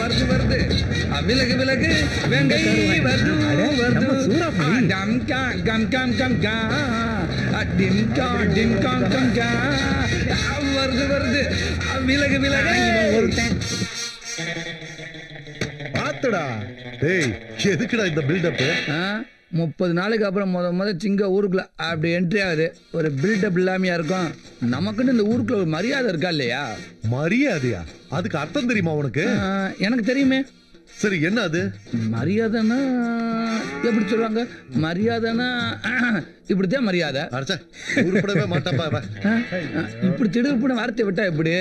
வருது வருது விலகு விலகு வெங்கை வருது வருது டம் கா கம் கம் கம் கா டிம் கா டிம் கம் கம் கா வருது வருது விலகு விலகு ஒருத்தன் பாத்துடா. டேய் எதுக்குடா இந்த பில்டப்? 30 நாளைக்கு அப்புறம் முத சிங்க ஊருக்குள்ள அப்படி என்ட்ரி ஆகுது. ஒரு பில்டப் இல்லாமையா இருக்கும். நமக்குன்னு இந்த ஊருக்குள்ள ஒரு மரியாதை இருக்கா இல்லையா? மரியாதையா? அதுக்கு அர்த்தம் தெரியுமா உனக்கு? எனக்கு தெரியுமே. சரி என்ன அது? மரியாதைன்னா எப்படி சொல்லுவாங்க? மரியாதைன்னா இப்படித்தான் மரியாதை. உருப்படவே மாட்டாப்பா. இப்படி திடுப்புன வார்த்தை விட்டா எப்படி?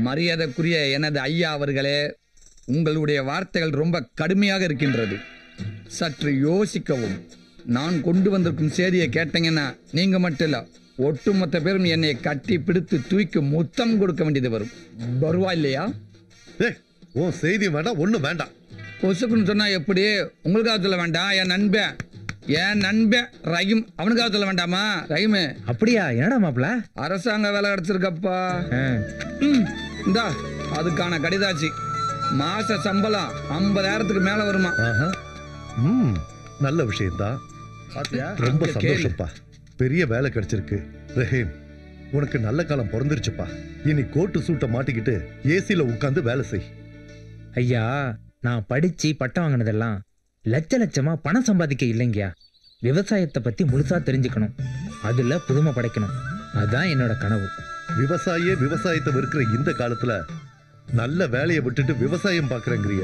மரியாதைக்குரிய எனது ஐயா அவர்களே, உங்களுடைய வார்த்தைகள் ரொம்ப கடுமையாக இருக்கின்றது. சற்று யோசிக்கவும். நான் கொண்டு வந்திருக்கும் செய்தியை கேட்டீங்கன்னா நீங்க மட்டும் இல்ல, ஒட்டுமொத்த பேரும் என்னை கட்டி பிடித்து தூக்கி முத்தம் கொடுக்க வேண்டியது வரும். வருவா இல்லையா? உன் செய்தி வேண்டாம், ஒண்ணும் வேண்டாம். பொசுக்குன்னு சொன்னா எப்படி? உங்களுக்காக சொல்ல வேண்டாம், என் நண்பன் ரஹீம் அவனுக்காக சொல்ல வேண்டாமா? ரஹீம் அப்படியா? என்னடா மாப்ள? அரசாங்க வேலை கிடைச்சிருக்கப்பா. இந்தா அதுக்கான கடிதாச்சு. மாச சம்பளம் 50,000க்கு மேல வருமா? நல்ல விஷயம்தான். ரொம்ப சந்தோஷப்பா. பெரிய வேலை கிடைச்சிருக்கு. ரஹீம், உனக்கு நல்ல காலம் பிறந்துருச்சுப்பா. இனி கோட்டு சூட்டை மாட்டிக்கிட்டு ஏசில உட்கார்ந்து வேலை செய். ஐயா, நான் படிச்சு பட்டம் வாங்கினதெல்லாம் லட்ச லட்சமா பணம் சம்பாதிக்க இல்லைங்கயா. விவசாயத்தை பத்தி முழுசா தெரிஞ்சுக்கணும், அதுல புதுமை படைக்கணும். அதான் என்னோட கனவு. விவசாயத்தை வெறுக்கிற இந்த காலத்துல நல்ல வேலையை விட்டுட்டு விவசாயம் பாக்குறேங்கிறிய.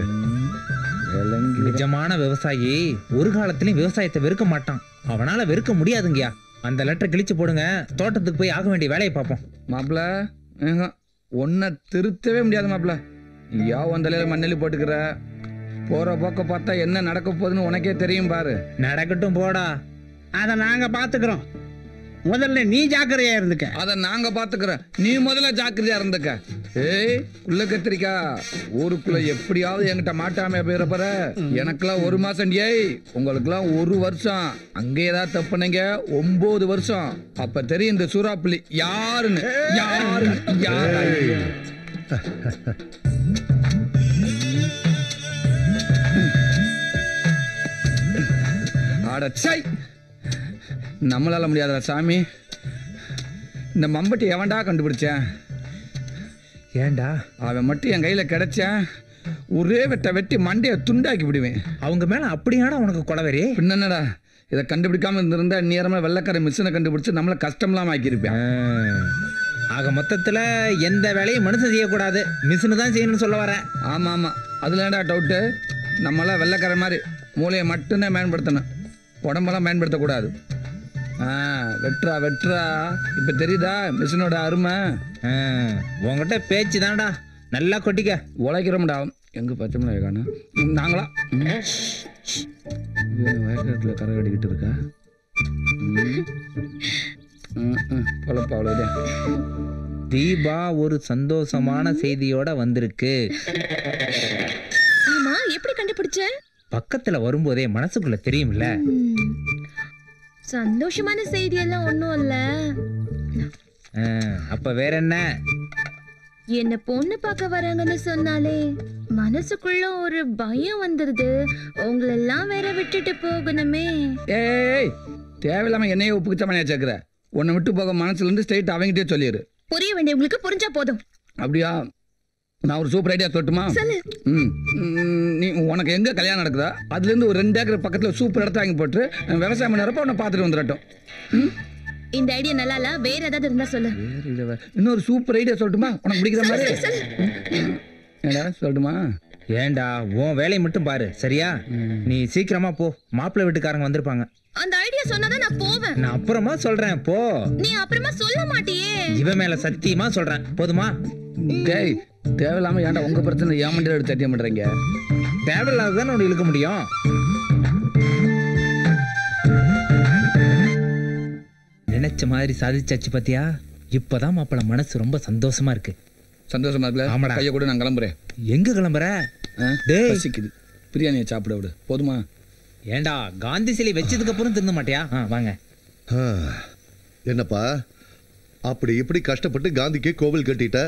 நிஜமான விவசாயி ஒரு காலத்திலயும் விவசாயத்தை வெறுக்க மாட்டான். அவனால வெறுக்க முடியாதுங்கயா. அந்த லெட்டர் கிழிச்சு போடுங்க, தோட்டத்துக்கு போய் ஆக வேண்டிய வேலையை பார்ப்போம். மாப்பிள ஒன்ன திருத்தவே முடியாது மாப்பிள. யா வந்தலையில மண்ணெலி போட்டுக்கிற. போற போக்க பார்த்தா என்ன நடக்க போகுதுன்னு உனக்கே தெரியும் பாரு. நடக்கட்டும் போடா, அதை நாங்க பாத்துக்கிறோம். முதல்ல நீ ஜாக்கிரதையா இருந்துக்க. அத நாங்க பாத்துக்கிறோம், நீ முதல்ல ஜாக்கிரதையா இருந்துக்க. ஏய் உள்ள கத்திரிக்கா, ஊருக்குள்ள எப்படியாவது என்கிட்ட மாட்டாம போயிடப்பற. எனக்குலாம் 1 மாசம், ஏய் உங்களுக்குலாம் 1 வருஷம். அங்கே ஏதாவது தப்புனீங்க 9 வருஷம். அப்ப தெரியும் இந்த சூறாப்புலி யாருன்னு. அடச்சை, நம்மளால முடியாத சாமி. இந்த மம்பட்டி எவன்டா கண்டுபிடிச்சேன்? ஏண்டா அவன் மட்டும் என் கையில கிடைச்சேன், ஒரே வெட்டி மண்டையை துண்டாக்கி விடுவேன். அவங்க மேல அப்படியாடா உனக்கு கொலவெறி? பின்னடா, இதை கண்டுபிடிக்காம இருந்திருந்தா நேரமா வெள்ளக்கார மிஷினை கண்டுபிடிச்சு நம்மள கஷ்டம்லாம் ஆக்கியிருப்பேன். ஆக மொத்தத்துல எந்த வேலையும் மனுஷன் செய்யக்கூடாது, மிஷினு தான் செய்யணும்னு சொல்ல வரேன். ஆமா ஆமா, அதுல ஏன்டா டவுட்டு? நம்மளாம் வெள்ளக்கார மாதிரி மூளையை மட்டும்தான் பயன்படுத்தணும், உடம்பெல்லாம் பயன்படுத்தக்கூடாது. வெட்ரா இப்ப தெரியுதா மிஷினோட அருமை? உங்ககிட்ட பேச்சு தான்டா, நல்லா கொட்டிக்க. உழைக்கிறோம்டா. எங்க பச்சை மிளகாய் காணும்? நாங்களா வயக்காட்டுல கரை கட்டிக்கிட்டு இருக்கா? பொழப்பா அவ்வளவுதான். தீபா ஒரு சந்தோஷமான செய்தியோட வந்திருக்கு. ஆமா, எப்படி கண்டுபிடிச்ச? பக்கத்துல வரும்போதே மனசுக்குள்ள தெரியும்ல. சந்தோஷமான செய்தி எல்லாம் ஒண்ணும் இல்ல. அப்ப வேற என்ன? என்ன பொண்ணு பார்க்க வராங்கன்னு சொன்னாலே மனசுக்குள்ள ஒரு பயம் வந்துருது. உங்களெல்லாம் வேற விட்டுட்டு போகணுமே. ஏய், தேவையில்லாம என்னையே உப்புக்குச்ச மணியா சேர்க்கிற. உன்னை விட்டு போக மனசுல இருந்து ஸ்ட்ரெயிட் அவங்கிட்டே சொல்லிடு. புரிய வேண்டியவங்களுக்கு புரிஞ்சா போதும். அப்படியா? நான் ஒரு சூப்பர் ஐடியா சொல்லட்டுமா? நீ உனக்கு எங்க கல்யாணம் நடக்குதா அதுல இருந்து ஒரு 2 ஏக்கர் பக்கத்துல சூப்பர் இடத்த வாங்கி போட்டு விவசாயம் பண்ணறப்ப உன்னை பார்த்துட்டு வந்துடட்டும். இந்த ஐடியா நல்லா இல்ல, வேற ஏதாவது இருந்தா சொல்லு. இன்னொரு சூப்பர் ஐடியா சொல்லட்டுமா உனக்கு பிடிக்கிற மாதிரி? ஏடா சொல்லட்டுமா? ஏண்டா உன் வேலையை மட்டும் பாரு சரியா? நீ சீக்கிரமா போ, மாப்பிள்ளை வீட்டுக்காரங்க வந்திருப்பாங்க. அந்த ஐடியா சொன்னாதான் நான் போவேன். நான் அப்புறமா சொல்றேன் போ. நீ அப்புறமா சொல்ல மாட்டியே. இவன் மேல சத்தியமா சொல்றேன், போதுமா? டேய், தேவையில்லாம ஏன்டா உங்க பிரச்சனை ஏன் மண்டியில எடுத்து சத்தியம் பண்றீங்க? தேவையில்லாததான் உனக்கு இழுக்க முடியும். நினைச்ச மாதிரி சாதிச்சாச்சு பாத்தியா? இப்பதான் மாப்பிள்ள மனசு ரொம்ப சந்தோஷமா இருக்கு. சந்தோஷமா இருக்குல்ல? ஆமாடா. கைய கூட நான் கிளம்புறேன். எங்க கிளம்புற? டேய் பசிக்குது, பிரியாணியை சாப்பிட விடு. போதுமா? ஏண்டா காந்தி சிலை வச்சதுக்கு அப்புறம் திருந்த மாட்டியா? வாங்க. என்னப்பா அப்படி இப்படி கஷ்டப்பட்டு காந்திக்கு கோவில் கட்டிட்ட,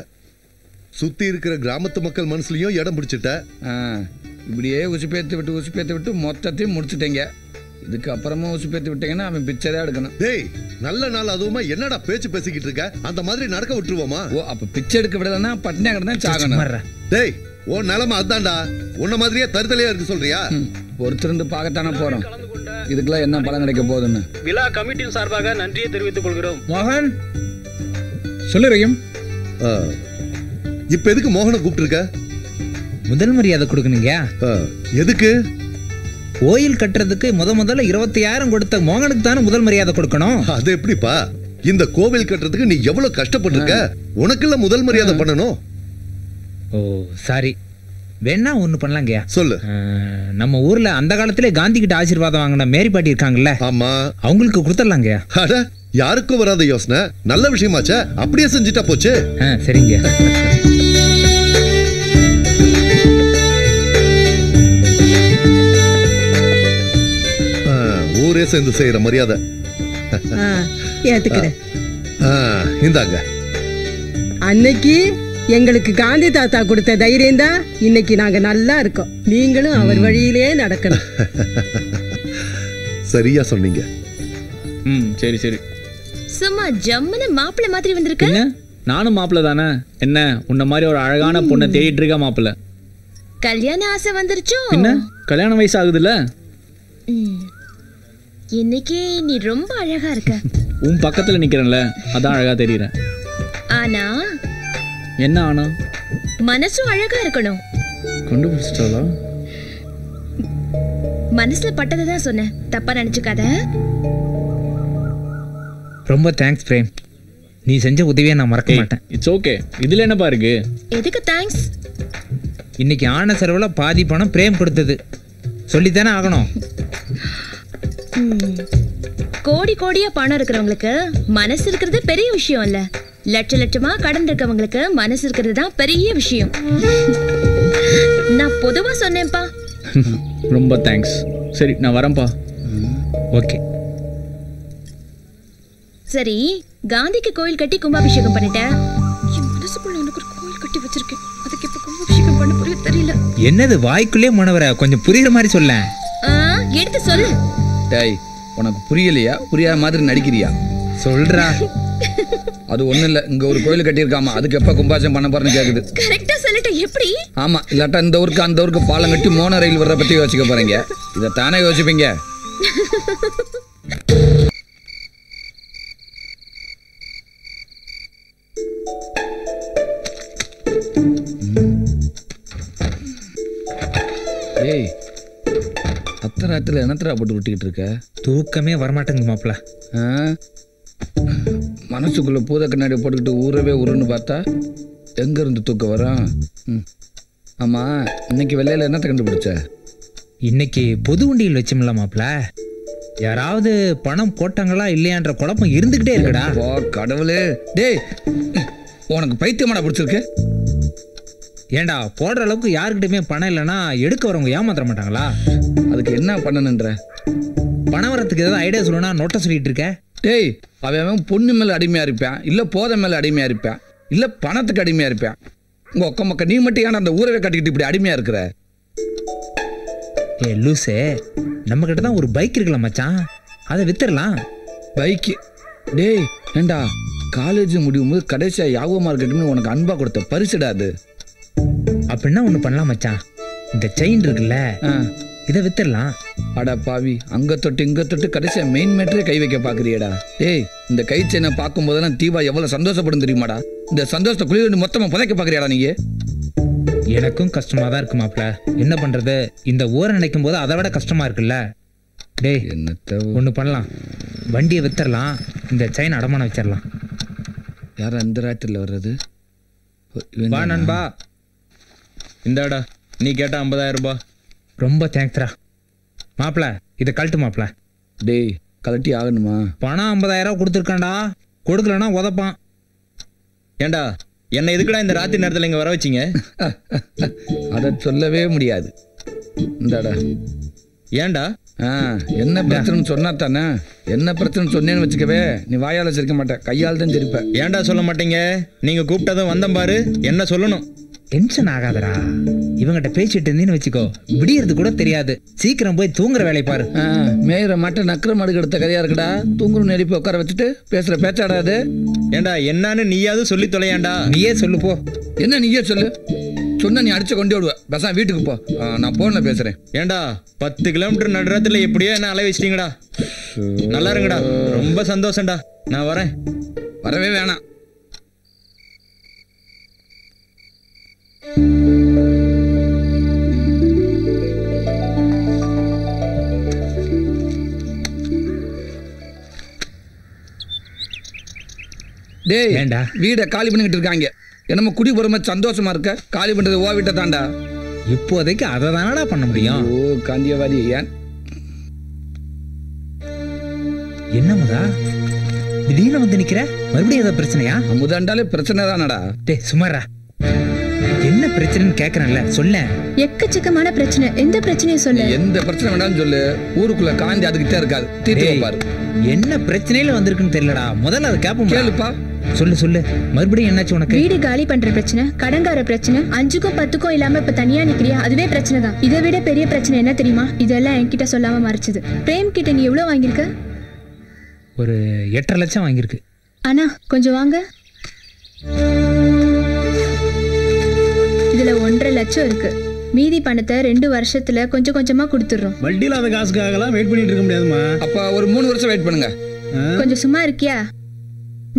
சுத்தி இருக்கிற கிராமத்து மக்கள் மனசுலயும் இடம் பிடிச்சிட்ட. இப்படியே உசுப்பேத்து விட்டு மொத்தத்தையும் முடிச்சுட்டீங்க. இதுக்கு அப்புறமா உசுப்பேத்து விட்டீங்கன்னா அவன் பிச்சைதான் எடுக்கணும். டேய், நல்ல நாள் அதுவுமா என்னடா பேச்சு பேசிக்கிட்டு இருக்க? அந்த மாதிரி நடக்க விட்டுருவோமா? ஓ, அப்ப பிச்சை எடுக்க விடலன்னா பட்டினியா கிடந்தா சாகணும். டேய், உன் நிலைமை அதான்டா. உன்ன மாதிரியே தருதலையா இருக்கு சொல்றியா? ஒருத்தருந்து பார்க்கத்தானே போறோம். இதுக்கெல்லாம் என்ன பலன் கிடைக்க போகுதுன்னு விழா கமிட்டியின் சார்பாக நன்றியை தெரிவித்துக் கொள்கிறோம். மோகன் சொல்லுறையும். இப்ப எதுக்கு மோகனை கூப்பிட்டுருக்க? முதல் மரியாதை கொடுக்கணுங்க. எதுக்கு? கோயில் கட்டுறதுக்கு முதல்ல 25,000 கொடுத்த மோகனுக்கு தானே முதல் மரியாதை கொடுக்கணும். அது எப்படிப்பா? இந்த கோவில் கட்டுறதுக்கு நீ எவ்வளவு கஷ்டப்பட்டிருக்க. உனக்குள்ள முதல் மரியாதை பண்ணணும். ஓ சாரி, வேணா ஒண்ணு பண்ணலாங்கய்யா. சொல்லு. நம்ம ஊர்ல அந்த காலத்திலே காந்தி கிட்ட ஆசீர்வாதம் வாங்கின மேரி பாட்டி இருக்காங்கல்ல, ஆமா, அவங்களுக்கு கொடுத்துடலாங்கய்யா. அட, யாருக்கும் வராத யோசனை. நல்ல விஷயமாச்சே, அப்படியே செஞ்சுட்டா போச்சு. சரிங்க. ஊரே சேர்ந்து செய்யற மரியாதை. ஏத்துக்கிறேன். இந்தாங்க. அன்னைக்கு எங்களுக்கு காந்தி தாத்தா கொடுத்த தைரியம் தான் இன்னைக்கு நாங்க நல்லா இருக்கோம். நீங்களும் அவர் வழியிலே நடக்கணும். சரியா சொன்னீங்க. சரி சரி. சும்மா ஜம்முன்னு மாப்பிள்ளை மாதிரி வந்திருக்க. நானும் மாப்பிள்ள தானே. என்ன உன்ன மாதிரி ஒரு அழகான பொண்ணை தேடிட்டு இருக்க மாப்பிள்ள. கல்யாண ஆசை வந்துருச்சோ? என்ன கல்யாண வயசு ஆகுதுல்ல? இன்னைக்கு நீ ரொம்ப அழகா இருக்க. உன் பக்கத்துல நிக்கிறேன்ல, அதான் அழகா தெரியறேன். ஆனா என்ன ஆனா? மனசும் அழகா இருக்கணும். கண்டுபிடிச்சிட்டாளா? மனசுல பட்டதை தான் சொன்னேன், தப்பா நினைச்சுக்காத. ரொம்ப தேங்க்ஸ் பிரேம். நீ செஞ்ச உதவியை நான் மறக்க மாட்டேன். It's okay. இதுல என்னப்பா இருக்கு? எதுக்கு தேங்க்ஸ்? இன்னைக்கு ஆன செலவுல பாதி பணம் பிரேம் கொடுத்தது. சொல்லித்தானே ஆகணும். கோடி கோடியா பணம் இருக்கிறவங்களுக்கு மனசு இருக்கிறது பெரிய விஷயம் இல்ல. லட்சமா கடன் இருக்கவங்களுக்கு மனசு இருக்கிறது தான் பெரிய விஷயம். நான் பொதுவா சொன்னேன்ப்பா. ரொம்ப தேங்க்ஸ். சரி, நான் வரேன்ப்பா. ஓகே. சரி, காந்திக்கு கோயில் கட்டி கும்பாபிஷேகம் பண்ணிட்டேன். என் மனசுக்குள்ள எனக்கு ஒரு கோயில் கட்டி வச்சிருக்கேன். அதுக்கு எப்ப கும்பாபிஷேகம் பண்ண புரிய தெரியல. என்னது வாய்க்குள்ளே மனவர? கொஞ்சம் புரியுற மாதிரி சொல்ல. எடுத்து சொல்லு. டேய், உனக்கு புரியலையா? புரியாத மாதிரி நடிக்கிறியா? சொல்றா. அது ஒண்ணு இல்ல, இங்க ஒரு கோயில் கட்டியிருக்காமா, அதுக்கு எப்ப கும்பாபிஷேகம் பண்ண போறேன்னு கேக்குது. கரெக்டா சொல்லிட்ட. எப்படி? ஆமா, இல்லாட்டா இந்த ஊருக்கு அந்த ஊருக்கு பாலம் கட்டி மோன ரயில் வர்ற பத்தி யோசிக்க போறீங்க. இதை தானே யோசிப்பீங்க. ஏய், அத்தராத்துல என்னத்தரா போட்டு விட்டுக்கிட்டு இருக்க? தூக்கமே வரமாட்டேங்க மாப்பிள்ள. மனசுக்குள்ள பூத கண்ணாடி போட்டுக்கிட்டு ஊரவே உருன்னு பார்த்தா எங்க இருந்து தூக்கம் வரும்? ஆமா, இன்னைக்கு வெள்ளையில என்னத்தை கண்டுபிடிச்ச? இன்னைக்கு பொது உண்டியல் வச்சோம்ல மாப்பிள்ள, யாராவது பணம் போட்டாங்களா இல்லையான்ற குழப்பம் இருந்துகிட்டே இருக்குடா. கடவுளே. டேய், உனக்கு பைத்தியமாடா பிடிச்சிருக்கு? ஏண்டா, போடுற அளவுக்கு யாருக்கிட்டயுமே பணம் இல்லைன்னா எடுக்க வரவங்க ஏமாத்திர மாட்டாங்களா? அதுக்கு என்ன பண்ணணுன்ற? பணம் வரத்துக்கு ஏதாவது ஐடியா சொல்லணும்னா நோட்ட சொல்லிட்டு இருக்க. டேய், அவன் பொண்ணு மேல அடிமையா இருப்பான், இல்ல போதை மேல அடிமையா இருப்பான், இல்ல பணத்துக்கு அடிமையா இருப்பான். உங்க ஒக்க மக்க நீ மட்டும் ஏன்னா அந்த ஊரவே கட்டிக்கிட்டு இப்படி அடிமையா இருக்கிற? ஏ லூசே, நம்ம கிட்ட தான் ஒரு பைக் இருக்குல்ல மச்சான், அதை வித்துடலாம். பைக்கு? டேய் ஏண்டா, காலேஜ் முடியும் போது கடைசியா யாகோ மார்க்கெட்னு உனக்கு அன்பா கொடுத்த பரிசுடா அது. அப்படின்னா ஒண்ணு பண்ணலாம் மச்சான், இந்த செயின் இருக்குல்ல, இதை வித்துடலாம். அடா பாவி, அங்க தொட்டு இங்க தொட்டு கடைசியா மெயின் மேட்டரே கை வைக்க பாக்குறியடா. டேய், இந்த கை செயினை பார்க்கும் போதெல்லாம் தீபா எவ்வளவு சந்தோஷப்படும் தெரியுமாடா? இந்த சந்தோஷத்தை குளிர் மொத்தமா புதைக்க பாக்குறியாடா நீங்க? எனக்கும் கஷ்டமா தான் இருக்கு மாப்ள, என்ன பண்றது? இந்த ஊரை நினைக்கும் போது அதை விட கஷ்டமா இருக்குல்ல. டேய், என்னத்த ஒண்ணு பண்ணலாம், வண்டியை வித்துடலாம், இந்த செயின் அடமானம் வச்சிடலாம். யாரும் அந்த ராத்திரில வர்றது? வா நண்பா, இந்தாடா நீ கேட்ட 50,000 ரூபாய். ரொம்ப தேங்க்ஸ்ரா மாப்பிள, இதை கழட்டு மாப்பிள. டேய், கலட்டி ஆகணுமா? பணம் 50,000 கொடுத்துருக்காண்டா, கொடுக்கலன்னா உதப்பான். ஏண்டா, என்ன எதுக்குடா இந்த ராத்திரி நேரத்தில் இங்கே வர வச்சிங்க? அதை சொல்லவே முடியாது. இந்தாடா. ஏண்டா, என்ன பிரச்சனைன்னு சொன்னா தானே. என்ன பிரச்சனை சொன்னேன்னு வச்சுக்கவே நீ வாயால சிரிக்க மாட்டேன், கையால் தான் சிரிப்ப. ஏன்டா சொல்ல மாட்டீங்க? நீங்க கூப்பிட்டதும் வந்தேன் பாரு, என்ன சொல்லணும்? டென்ஷன் ஆகாதடா. இவங்கிட்ட பேசிட்டு இருந்தீன்னு வச்சுக்கோ, விடியறது கூட தெரியாது. சீக்கிரம் போய் தூங்குற வேலை பாரு. மேயிற மாட்டை நக்கிற மாடு எடுத்த கதையா இருக்குடா. தூங்குற நெருப்பி உட்கார வச்சுட்டு பேசுற பேச்சாடாது. ஏண்டா என்னன்னு நீயாவது சொல்லி தொலையாண்டா. நீயே சொல்லு போ. என்ன நீயே சொல்லு? சொன்ன நீ அடிச்சு கொண்டு விடுவ. பேசாம வீட்டுக்கு போ, நான் போன்ல பேசுறேன். ஏண்டா 10 கிலோமீட்டர் நடுறத்துல எப்படியோ என்ன அலை வச்சிட்டீங்கடா. நல்லா இருங்கடா, ரொம்ப சந்தோஷம்டா. நான் வரேன். வரவே வேணாம். டேய் ஏண்டா வீடை காலி பண்ணிக்கிட்டு இருக்காங்க. என்னமோ குடி போற சந்தோஷமா இருக்க. காலி பண்றது ஓ வீட்டை தாண்டா. இப்போதைக்கு அதை தானடா பண்ண முடியும். ஓ காந்தியவாதி. ஏன் என்னமுதா திடீர்னு வந்து நிக்கிற? மறுபடியும் ஏதாவது பிரச்சனையா? அமுதாண்டாலே பிரச்சனை தானடா. டேய் சுமாரா, என்ன பிரச்சனைன்னு கேக்குறேன்ல, சொல்ல. எக்கச்சக்கமான பிரச்சனை. எந்த பிரச்சனையும் சொல்லு. எந்த பிரச்சனை வேணாலும் சொல்லு. ஊருக்குள்ள காந்தி அதுக்கிட்டே இருக்காது, தீர்த்து வைப்பாரு. என்ன பிரச்சனையில வந்திருக்குன்னு தெரியலடா. முதல்ல அதை கேப்போம். கேளுப்பா. சொல்லு சொல்லு, மறுபடியும் என்னாச்சு உனக்கு? வீடு காலி பண்ற பிரச்சனை, கடன்கார பிரச்சனை, 5க்கும் 10க்கும் இல்லாம இப்ப தனியா நிக்கிறியா, அதுவே பிரச்சனை தான். இதை விட பெரிய பிரச்சனை என்ன தெரியுமா? இதெல்லாம் என்கிட்ட சொல்லாம மறைச்சது. பிரேம் கிட்ட நீ எவ்வளவு வாங்கியிருக்க? ஒரு 8.5 லட்சம் வாங்கியிருக்கு. அண்ணா கொஞ்சம் வாங்க. இதுல 1.5 லட்சம் இருக்கு. மீதி பணத்தை 2 வருஷத்துல கொஞ்சம் கொஞ்சமா கொடுத்துடுறோம். வட்டி இல்லாத காசுக்காகலாம் வெயிட் பண்ணிட்டு இருக்க முடியாதுமா. அப்ப ஒரு 3 வருஷம் வெயிட் பண்ணுங்க. கொஞ்சம் சும்மா இருக்கியா?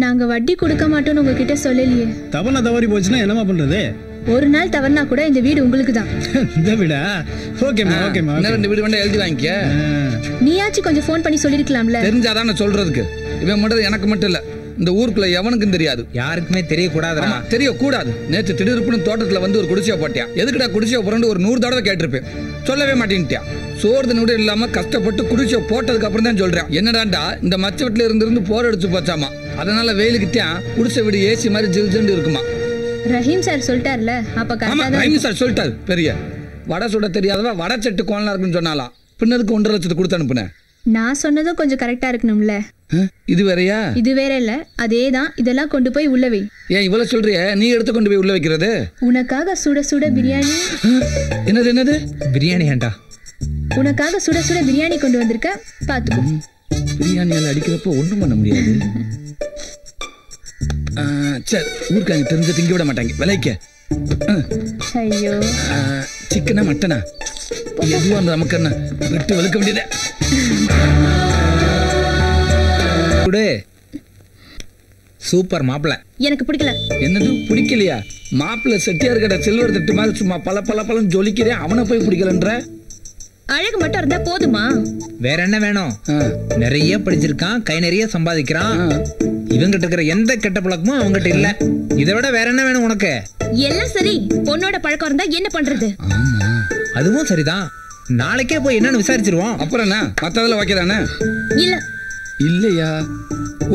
நாங்க வட்டி கொடுக்க மாட்டோம்னு உங்ககிட்ட சொல்லலையே. தவறுனா தவறி போச்சுன்னா என்னமா பண்றது? ஒரு நாள் தவறுனா கூட இந்த வீடு உங்களுக்கு தான். இந்த வீடா? ஓகேமா ஓகேமா. இன்னும் 2 வீடு வேண்டாம், எழுதி வாங்கிக்க. நீயாச்சும் கொஞ்சம் ஃபோன் பண்ணி சொல்லிருக்கலாம்ல. தெரிஞ்சாதான் நான் சொல்றதுக்கு. இவன் மட்டும் எனக்கு மட்டும் இல்ல, இந்த ஊருக்குள்ள எவனுக்கும் தெரியாது. யாருக்குமே தெரியக்கூடாதுடா. தெரியக்கூடாது. நேற்று திடீர்னு தோட்டத்துல வந்து ஒரு குடிசையை போட்டியா. எதுக்குடா குடிசையை புரண்டு ஒரு 100 தடவை கேட்டிருப்பேன். சொல்லவே மாட்டேன்ட்டியா. சோறு நூடு இல்லாம கஷ்டப்பட்டு குடிசையை போட்டதுக்கு அப்புறம் தான் சொல்றேன். என்னடாண்டா இந்த மச்ச வீட்டுல இருந்து போர் அடிச்சு போச்சாமா. அதனால வெயிலுக்குத்தான் குடிசை வீடு ஏசி மாதிரி ஜில் ஜில்னு இருக்குமா. ரஹீம் சார் சொல்லிட்டார்ல, அப்ப ஆமா ரஹீம் சார் சொல்லிட்டாரு. பெரிய வடை சுட தெரியாதவ வடை செட்டு கோலா இருக்குன்னு சொன்னாலாம். பின்னதுக்கு 1.5 லட்சத்தை கொடுத்து அனுப்புனேன். நான் சொன்னதும் கொஞ்சம் கரெக்டா இருக்கணும்ல. இது வேறயா? இது வேற இல்ல, அதேதான். இதெல்லாம் கொண்டு போய் உள்ள வை. ஏன் இவ்வளவு சொல்றிய? நீ எடுத்து கொண்டு போய் உள்ள வைக்கிறது? உனக்காக சுட சுட பிரியாணி. என்னது என்னது? பிரியாணி ஏண்டா? உனக்காக சுட சுட பிரியாணி கொண்டு வந்திருக்க, பாத்துக்கோ. பிரியாணியால அடிக்கிறப்போ ஒண்ணும் பண்ண முடியாது. சரி, ஊருக்காங்க தெரிஞ்ச திங்க விட மாட்டாங்க. விலைக்க ஐயோ, சிக்கனா மட்டனா எதுவா அந்த நமக்கு என்ன விட்டு வலுக்க வேண்டியது. சூப்பர் மாப்பிள்ள. எனக்கு பிடிக்கல. என்னது பிடிக்கலையா? மாப்பிள்ள செட்டியார் கடை சில்வர் தட்டு மாதிரி சும்மா பல பல பலன்னு ஜொலிக்கிறேன். அவனை போய் பிடிக்கலன்ற? அழகு மட்டும் இருந்தா போதுமா? வேற என்ன வேணும்? நிறைய படிச்சிருக்கான், கை நிறைய சம்பாதிக்கிறான். இவங்கிட்ட இருக்கிற எந்த கெட்ட பழக்கமும் அவங்ககிட்ட இல்ல. இதை விட வேற என்ன வேணும் உனக்கு? எல்லாம் சரி, பொண்ணோட பழக்கம் இருந்தா என்ன பண்றது? அதுவும் சரிதான். நாளைக்கே போய் என்னன்னு விசாரிச்சிருவோம். அப்புறம் என்ன மத்ததுல வைக்கிறானே? இல்ல இல்லையா?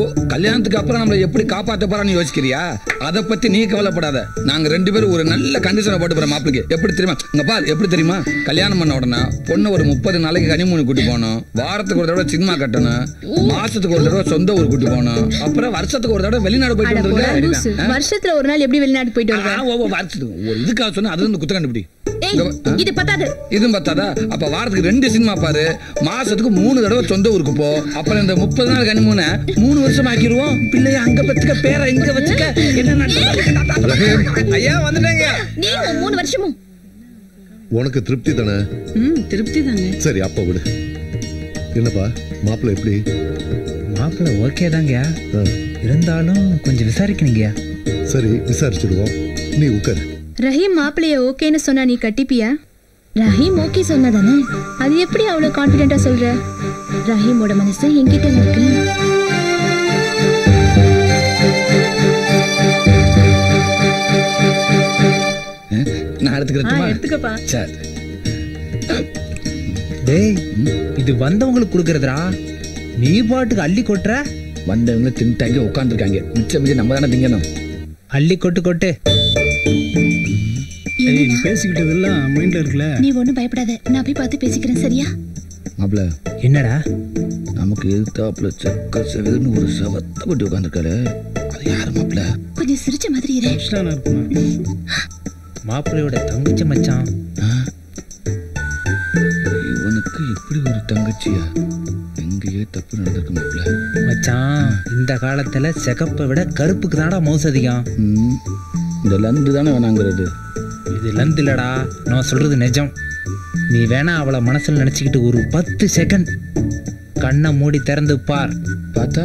ஓ, கல்யாணத்துக்கு அப்புறம் நம்மளை எப்படி காப்பாற்ற போறான்னு யோசிக்கிறியா? அதை பத்தி நீ கவலைப்படாத. நாங்க 2 பேரும் ஒரு நல்ல கண்டிஷனை போட்டு போறோம் மாப்பிளைக்கு. எப்படி தெரியுமா? இங்க பாரு, எப்படி தெரியுமா? கல்யாணம் பண்ண உடனே பொண்ணு ஒரு 30 நாளைக்கு கனிமூணு கூட்டி போகணும். வாரத்துக்கு ஒரு தடவை சினிமா கட்டணும். மாசத்துக்கு ஒரு தடவை சொந்த ஊர் கூட்டி போகணும். அப்புறம் வருஷத்துக்கு ஒரு தடவை வெளிநாடு போயிட்டு வந்துருக்க. வருஷத்துல ஒரு நாள் எப்படி வெளிநாடு போயிட்டு வருவேன்? வருஷத்துக்கு ஒரு இதுக்காக சொன்னா அது வந்து குத்த கண்டுபிடி. இது பத்தாது. இதுவும் பத்தாதா? அப்ப வாரத்துக்கு 2 சினிமா பாரு. மாசத்துக்கு 3 தடவை சொந்த ஊருக்கு போ. அப்புறம் இந்த 30 நாள் கனிமூனை 3 வருஷம் ஆக்கிடுவோம். பிள்ளைய அங்க பத்துக்க, பேரை இங்க வச்சுக்க. என்ன ஐயா வந்துட்டாங்க. நீ 3 வருஷமும். உனக்கு திருப்தி தானே? திருப்தி தாங்க. சரி அப்ப விடு. என்னப்பா மாப்பிள்ளை எப்படி? மாப்பிள்ள ஓகே தாங்க, இருந்தாலும் கொஞ்சம் விசாரிக்கணுங்கயா. சரி விசாரிச்சிடுவோம், நீ உட்காரு. ரஹீம் மாப்பிளைய ஓகேன்னு சொன்னா நீ கட்டிப்பியா? ரஹீம் ஓகே சொன்னதானே? அது எப்படி அவ்வளவு கான்பிடென்ட்டா சொல்ற? ரஹீமோட மனசு என்கிட்ட இருக்கு. நான் எடுத்துக்கிறேன். எடுத்துக்கப்பா. சரி. டேய், இது வந்தவங்களுக்கு கொடுக்கறதுடா. நீ பாட்டுக்கு அள்ளி கொட்டுற. வந்தவங்க தின்ட்டாங்க, உட்காந்துருக்காங்க. மிச்சம் மிச்சம் நம்ம தானே திங்கணும். அள்ளி கொட்டு கொட்டு. பேசிக்கிட்டதெல்லாம் மைண்ட்ல இருக்குல்ல. நீ ஒண்ணும் பயப்படாத, நான் போய் பார்த்து பேசிக்கிறேன், சரியா? மாப்பிள என்னடா நமக்கு எதிர்த்தாப்புல செக்க செவன்னு ஒரு சவத்தை பட்டி உட்காந்துருக்காரு. அது யாரு மாப்பிள? கொஞ்சம் சிரிச்ச மாதிரி இரு. இஷ்டம் இருக்குமா? மாப்பிள்ளையோட தங்கச்சி மச்சான். இவனுக்கு இப்படி ஒரு தங்கச்சியா? எங்கேயே தப்பு நடந்திருக்கு மாப்பிள. மச்சான் இந்த காலத்துல சிகப்பை விட கருப்புக்கு தான்டா மவுசு அதிகம். இந்த லந்து தானே வேணாங்கிறது. இது லந்து இல்லடா, நான் சொல்றது நிஜம். நீ வேணா அவளை மனசுல நினைச்சுக்கிட்டு ஒரு 10 செகண்ட் கண்ணை மூடி திறந்து பார். பார்த்தா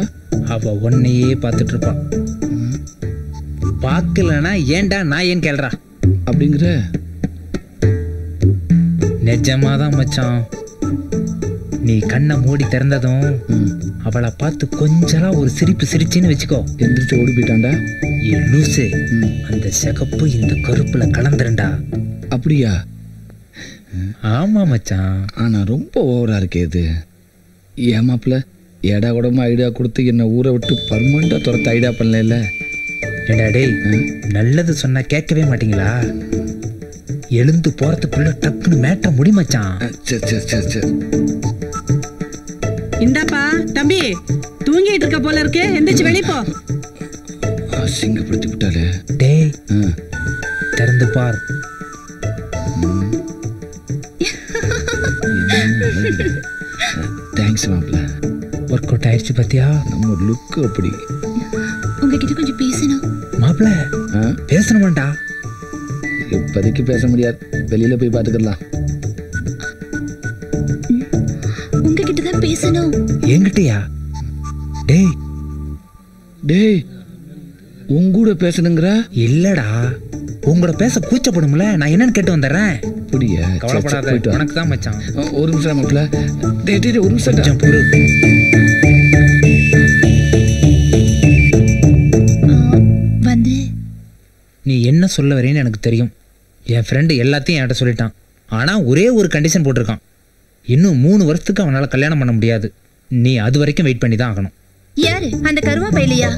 அவ உன்னையே பார்த்துட்டு இருப்பான். பார்க்கலனா ஏன்டா நான் ஏன் கேள்றா அப்படிங்கிற? நிஜமாதான் மச்சான். நீ கண்ணை மூடி திறந்ததும் அவளை பார்த்து கொஞ்சலாம் ஒரு சிரிப்பு சிரிச்சின்னு வச்சுக்கோ. எந்திரிச்சு ஓடி போயிட்டான்டா. ஏ லூசு, அந்த சிகப்பு இந்த கருப்புல கலந்துருண்டா. அப்படியா? ஆமா மச்சான். ஆனா ரொம்ப ஓவரா இருக்கே இது. ஏன் மாப்பிள ஏடா கூடமா ஐடியா கொடுத்து என்ன ஊரை விட்டு பர்மனண்டா துரத்த ஐடியா பண்ணல? ஏண்டா டேய், நல்லது சொன்னா கேட்கவே மாட்டீங்களா? எழுந்து போறதுக்குள்ள டக்குன்னு மேட்ட முடி மச்சான். சரி சரி சரி சரி. இந்தாப்பா தம்பி, தூங்கிட்டு இருக்க போல இருக்கு, எந்திரிச்சு வெளிய போ. அசிங்கப்படுத்தி விட்டாலே. டேய் திறந்து பார். தேங்க்ஸ் மாப்பிள. ஒர்க் அவுட் ஆயிடுச்சு பாத்தியா? நம்ம லுக்கு அப்படி. உங்ககிட்ட கொஞ்சம் பேசணும். மாப்பிள பேசணுமாண்டா? இப்போதைக்கு பேச முடியாது, வெளியில போய் பார்த்துக்கலாம். உங்ககிட்ட தான் பேசணும். என்கிட்டயா? டேய் டேய் உங்கூட பேசணுங்கிற? இல்லடா, உங்களோட பேச கூச்சப்படும்ல, நான் என்னன்னு கேட்டு வந்துடுறேன். புரியா? கவலைப்படாத, உனக்கு தான் மச்சான். ஒரு நிமிஷம் மாப்பிள. டேய் டேய் ஒரு நிமிஷம். கொஞ்சம் பொறு. வந்து நீ என்ன சொல்ல வரேன்னு எனக்கு தெரியும். என் ஃப்ரெண்டு எல்லாத்தையும் என்கிட்ட சொல்லிட்டான். ஆனா ஒரே ஒரு கண்டிஷன் போட்டிருக்கான். இன்னும் 3 வருஷத்துக்கு அவனால கல்யாணம் பண்ண முடியாது. நீ அது வரைக்கும் வெயிட் பண்ணி தான் ஆகணும். யாரு அந்த கருவா பையலையா?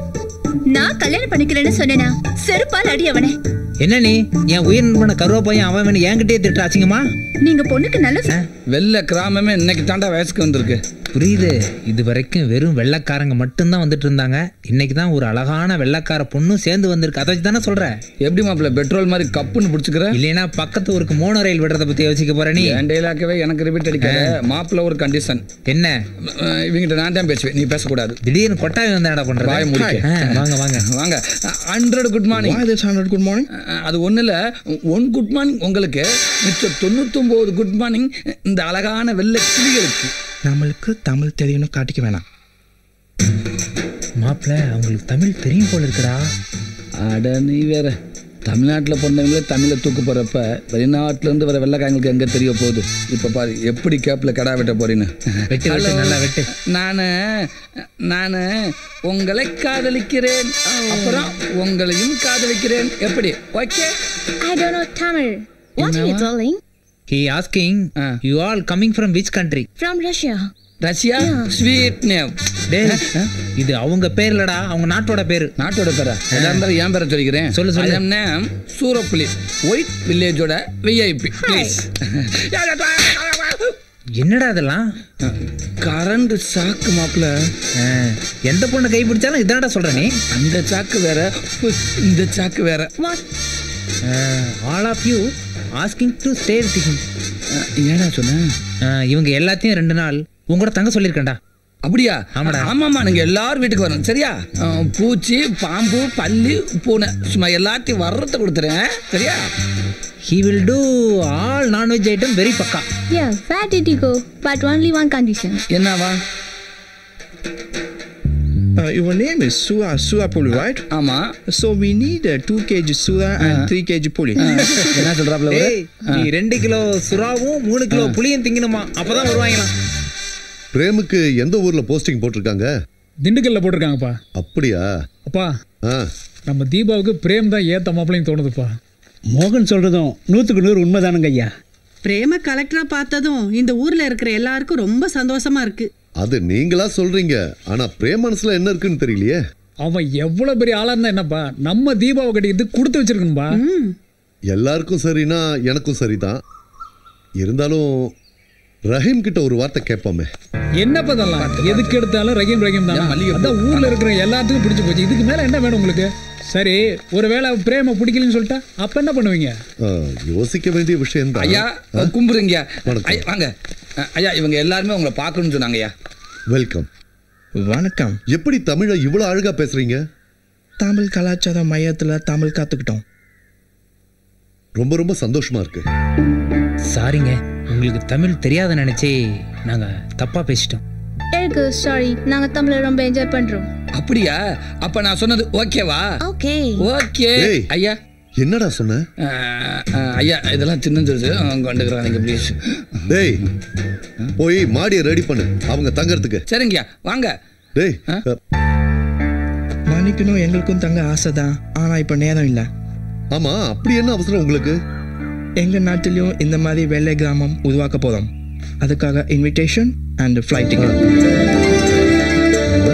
நான் கல்யாணம் பண்ணிக்கிறேன்னு சொன்னேனா? செருப்பால் அடி அவனே. என்ன நீ என் உயிர் நண்பன கருவா பையன் அவன் வேணும் என்கிட்டயே திட்டு அசிங்கமா? நீங்க பொண்ணுக்கு நல்ல வெள்ளை கிராமமே இன்னைக்கு தாண்டா வயசுக்கு வந்திருக்கு. புரியுது. இது வரைக்கும் வெறும் வெள்ளைக்காரங்க மட்டும்தான் வந்துட்டு இருந்தாங்க. இன்னைக்கு தான் ஒரு அழகான வெள்ளைக்கார பொண்ணும் சேர்ந்து வந்திருக்கு. அதை வச்சு தானே சொல்ற? எப்படி மாப்பிள பெட்ரோல் மாதிரி கப்புன்னு பிடிச்சிக்கிற? இல்லைன்னா பக்கத்து ஊருக்கு மோனோ ரயில் விடுறத பத்தி யோசிக்க போற நீ? என் டைலாக்கவே எனக்கு ரிப்பீட் அடிக்காத. மாப்பிள ஒரு கண்டிஷன். என்ன? இவங்கிட்ட நான் தான் பேசுவேன், நீ பேசக்கூடாது. திடீர்னு கொட்டாவி வந்து என்ன பண்ற? வாய முடிக்க. வாங்க வாங்க வாங்க. 100 good morning. Why this 100 good morning? அது ஒண்ணு இல்ல, 1 குட் மார்னிங் உங்களுக்கு, மிச்சம் 99 குட் மார்னிங் இந்த அழகான வெள்ளை கிளிகளுக்கு. நம்மளுக்கு தமிழ் தெரியும்னு காட்டிக்க வேணாம். மாப்பிள்ள அவங்களுக்கு தமிழ் தெரியும் போல இருக்குடா. அட நீ வேற. தமிழ்நாட்டில் பிறந்தவங்களே தமிழை தூக்கு போகிறப்ப வெளிநாட்டிலேருந்து வர வெள்ளைக்காரங்களுக்கு எங்கே தெரிய போகுது? இப்போ பாரு எப்படி கேப்பில் கடா வெட்ட போறீன்னு. வெட்டு வெட்டு நல்லா வெட்டு. நான் உங்களை காதலிக்கிறேன், அப்புறம் உங்களையும் காதலிக்கிறேன். எப்படி? Okay. I don't know Tamil. What are you telling? He asking, you all coming from which country? From Russia. Russia? Sweet name. டேய் இது அவங்க பேர் இல்லடா, அவங்க நாட்டோட பேரு. நாட்டோட பேரா? எதா இருந்தாலும் என் பேரை சொல்லிக்கிறேன். சொல்லு சொல்லு. நேம் சூரப்புலி, ஒயிட் வில்லேஜோட விஐபி. ப்ளீஸ். என்னடா இதெல்லாம்? கரண்ட் சாக்கு மாப்பிள்ள. எந்த பொண்ணை கை பிடிச்சாலும் இதான்டா சொல்ற நீ. அந்த சாக்கு வேற, இந்த சாக்கு வேற. What? All of you asking to stay with him. ஏடா சொன்ன? இவங்க எல்லாத்தையும் 2 நாள் உங்களோட தங்க சொல்லியிருக்கேன்டா. அப்படியா? ஆமாடா. ஆமாம்மா, நீங்க எல்லாரும் வீட்டுக்கு வரணும் சரியா? பூச்சி, பாம்பு, பல்லி, பூனை சும்மா எல்லாத்தையும் வர்றத கொடுத்துறேன் சரியா? He will do all non-veg item very பக்கா. Yeah, where did you go? But only one condition. என்னவா? Your name is Sura Puli, right? ஆமா. So we need 2 kg Sura and 3 kg Puli. என்ன சொல்றாப்ல? நீ 2 கிலோ சுறாவும் 3 கிலோ புளியும் திங்கணுமா, அப்பதான் வருவாங்களாம். பிரேமுக்கு எந்த ஊர்ல posting போட்டிருக்காங்க? திண்டுக்கல்ல போட்டிருக்காங்கப்பா. அப்படியா? அப்பா ஆ, நம்ம தீபாவுக்கு பிரேம் தான் ஏத்த மாப்பிளையும் தோணுதுப்பா. மோகன் சொல்றதும் 100க்கு 100 உண்மைதானுங்க ஐயா. பிரேம கலெக்டரா பார்த்ததும் இந்த ஊர்ல இருக்கிற எல்லாருக்கும் ரொம்ப சந்தோஷமா இருக்கு. அது நீங்களா சொல்றீங்க, ஆனா பிரேம் மனசுல என்ன இருக்குன்னு தெரியலையே. அவன் எவ்வளவு பெரிய ஆளா இருந்தா என்னப்பா, நம்ம தீபாவை கட்டிக்கிட்டு கொடுத்து வச்சிருக்கணும்பா. எல்லாருக்கும் சரினா எனக்கும் சரிதான். இருந்தாலும் ரஹீம் கிட்ட ஒரு வார்த்தை கேட்போமே. என்ன பண்ணலாம்? எதுக்கு எடுத்தாலும் ரஹீம் ரஹீம் தான். அதான் ஊர்ல இருக்கிற எல்லாத்துக்கும் பிடிச்சு போச்சு. இதுக்கு மேல என்ன வேணும் உங்களுக்கு? சரி, ஒருவேளை பிரேம பிடிக்கலன்னு சொல்லிட்டா அப்ப என்ன பண்ணுவீங்க? யோசிக்க வேண்டிய விஷயம் தான். ஐயா கும்பிடுங்க. வாங்க ஐயா, இவங்க எல்லாருமே உங்களை பார்க்கணும்னு சொன்னாங்க ஐயா. வெல்கம். வணக்கம். எப்படி தமிழை இவ்வளவு அழகா பேசுறீங்க? தமிழ் கலாச்சார மையத்துல தமிழ் கத்துக்கிட்டோம். ரொம்ப ரொம்ப சந்தோஷமா இருக்கு. சாரிங்க, உங்களுக்கு தமிழ் தெரியாத நினைச்சே நாங்க தப்பா பேசிட்டோம். எனக்கு சாரி, நாங்க தமிழை ரொம்ப என்ஜாய் பண்றோம். அப்படியா? அப்ப நான் சொன்னது ஓகேவா? Okay okay. ஐயா என்னடா சொன்ன? ஐயா இதெல்லாம் சின்னஞ்சிருச்சு கொண்டுக்கிறாங்க ப்ளீஸ். டேய் போய் மாடியை ரெடி பண்ணு அவங்க தங்கறதுக்கு. சரிங்கய்யா வாங்க. டேய் மன்னிக்கணும், எங்களுக்கும் தங்க ஆசைதான். ஆனா இப்ப நேரம் இல்லை. ஆமா, அப்படி என்ன அவசரம் உங்களுக்கு? எங்க நாட்டிலையும் இந்த மாதிரி வெள்ளை கிராமம் உருவாக்க போறோம். அதுக்காக இன்விடேஷன் அண்ட் ஃப்ளைட் டிக்கெட்.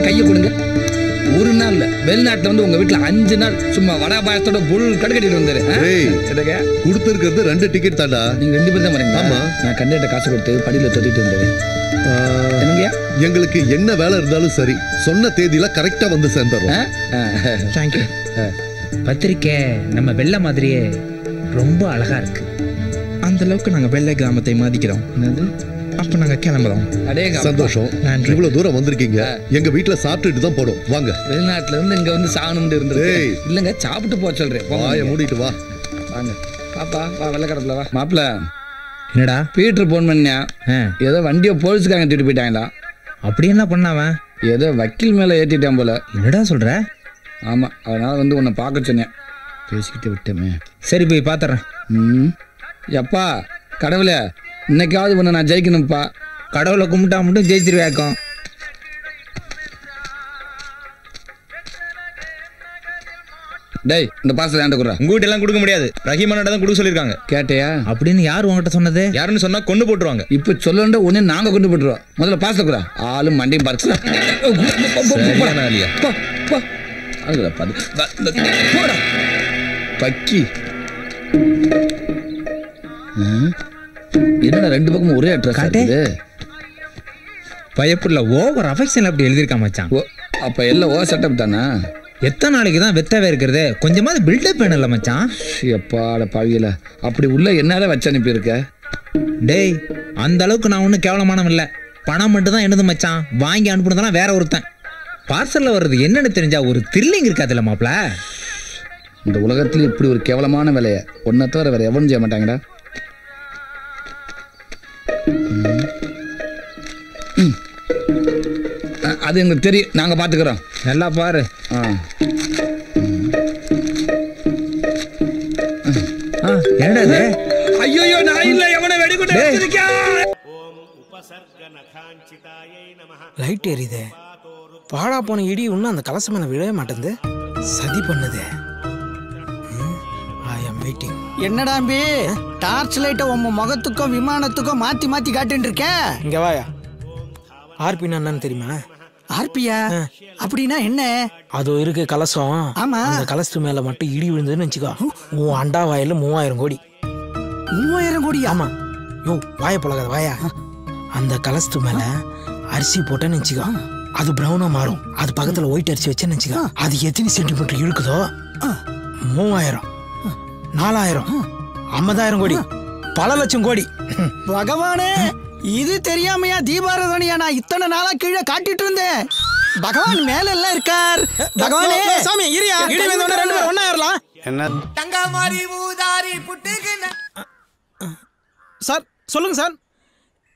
கையை கொடுங்க. ஒரு நாள் இல்ல, வெளிநாட்டுல வந்து உங்க வீட்டுல 5 நாள் சும்மா வடா பாயத்தோட புல் கடுக்கட்டிட்டு வந்தாரு. கொடுத்துருக்கிறது 2 டிக்கெட் தாண்டா. நீங்க 2 பேரும் தான் வரீங்க. ஆமா, நான் கண்டிப்பா காசு கொடுத்து படியில தொட்டிட்டு வந்தேன். எங்களுக்கு என்ன வேலை இருந்தாலும் சரி, சொன்ன தேதியில கரெக்டா வந்து சேர்ந்துறோம். தேங்க்யூ. பத்திரிக்கை நம்ம வெள்ளை மாதிரியே ரொம்ப அழகா இருக்கு. அந்த அளவுக்கு நாங்க வெள்ளை கிராமத்தை மதிக்கிறோம். அப்ப நாங்க கிளம்புறோம். சந்தோஷம். இவ்வளவு தூரம் வந்திருக்கீங்க. எங்க வீட்டுல சாப்பிட்டுட்டு தான் போடும். வாங்க. வெளிநாட்டுல இருந்து இங்க வந்து சாகணும்னு இருந்தது இல்லங்க, சாப்பிட்டு போ சொல்றேன். வாயை மூடிட்டு வா. வாங்க பாப்பா, வா வெள்ளக்கடப்புல வா. மாப்பிள்ள என்னடா? பீட்டர் போன் பண்ணியா? ஏதோ வண்டியை போலீஸ்காரங்க தூக்கிட்டு போயிட்டாங்களா? அப்படி என்ன பண்ணாவன்? ஏதோ வக்கீல் மேல ஏத்திட்டான் போல. என்னடா சொல்ற? ஆமா, அதனால வந்து உன்னை பார்க்க சொன்னேன். பேசிக்கிட்டு விட்டமே. சரி போய் பாத்துறேன். எப்பா கடவுளே, இன்னைக்காவது உன்னை நான் ஜெயிக்கணும்ப்பா. கடவுளை கும்பிட்டா மட்டும் ஜெயிச்சிருவேக்கம். டேய் இந்த பார்சல் ஏன்டா குறா? உங்க வீட்டு எல்லாம் கொடுக்க முடியாது. ரஹீமானோட தான் கொடுக்க சொல்லிருக்காங்க. கேட்டியா? அப்படின்னு யார் உங்ககிட்ட சொன்னது? யாருன்னு சொன்னா கொண்டு போட்டுருவாங்க. இப்ப சொல்லண்டா உடனே நாங்க கொண்டு போட்டுருவோம். முதல்ல பார்சல் குறா. ஆளும் மண்டையும் பறிச்சு பக்கி. என்னடா 2 பக்கமும் ஒரே அட்ரஸ் காட்டுது? பயப்புள்ள ஓவர் அஃபெக்ஷன் அப்படி எழுதிருக்கா மச்சான். அப்ப எல்லாம் ஓ செட்டப் தானா? எத்தனை நாளைக்கு தான் வெத்தவே இருக்கிறது? கொஞ்சமாவது பில்டப் வேணும்ல மச்சான். எப்பாட பாவியில அப்படி உள்ள என்னால வச்சு அனுப்பியிருக்க? டேய் அந்த அளவுக்கு நான் ஒன்றும் கேவலமானவன் இல்லை. பணம் மட்டும் தான் என்னது மச்சான். வாங்கி அனுப்புனதெல்லாம் வேற ஒருத்தன். பார்சல்ல வர்றது என்னன்னு தெரிஞ்சா ஒரு த்ரில்லிங் இருக்காதுல்ல மாப்ள? இந்த உலகத்துல இப்படி ஒரு கேவலமான வேலையை ஒன்றை தவிர வேற எவனும் செய்ய மாட்டாங்கடா. அது எங்களுக்கு தெரியும், நாங்க பாத்துக்கிறோம். நல்லா பாரு. என்னடா? ஐயோ நான் இல்ல, எவனை வெடிகுண்டு வச்சிருக்கேன். லைட் எரியுது. பாழா போன இடி இன்னும் அந்த கலசம் மேல விழவே மாட்டேங்குது. சதி பண்ணுது. என்னடா அம்பி, டார்ச் லைட்டை உங்க முகத்துக்கும் விமானத்துக்கும் மாத்தி மாத்தி காட்டுன்னு இருக்கேன். இங்க வாயா. ஆர்பின்னா என்னன்னு தெரியுமா? ஆர்பியா? அப்படின்னா என்ன? அது இருக்கு கலசம். ஆமா, அந்த கலசத்து மேல மட்டும் இடி விழுந்ததுன்னு வச்சுக்கோ, உன் அண்டா வாயில 3000 கோடி. 3000 கோடி? ஆமா. யோ வாய பழகாத வாயா. அந்த கலசத்து மேல அரிசி போட்டேன்னு வச்சுக்கோ, அது பிரவுனா மாறும். அது பக்கத்துல ஒயிட் அரிசி வச்சேன்னு வச்சுக்கோ, அது எத்தனை சென்டிமீட்டர் இழுக்குதோ 3000, 4000, 50,000 கோடி, பல லட்சம் கோடி. பகவானே, இது தெரியாமையா தீபாராதனையா நான் இத்தனை நாளா கீழே காட்டிட்டு இருந்தேன். பகவான் மேல எல்லாம் இருக்கார். பகவானே சாமி இரியா, இடி வந்தோட 2 பேரும் ஒண்ணா ஏறலாம். என்ன தங்க மாரி ஊதாரி புட்டுக்குன. சார் சொல்லுங்க சார்.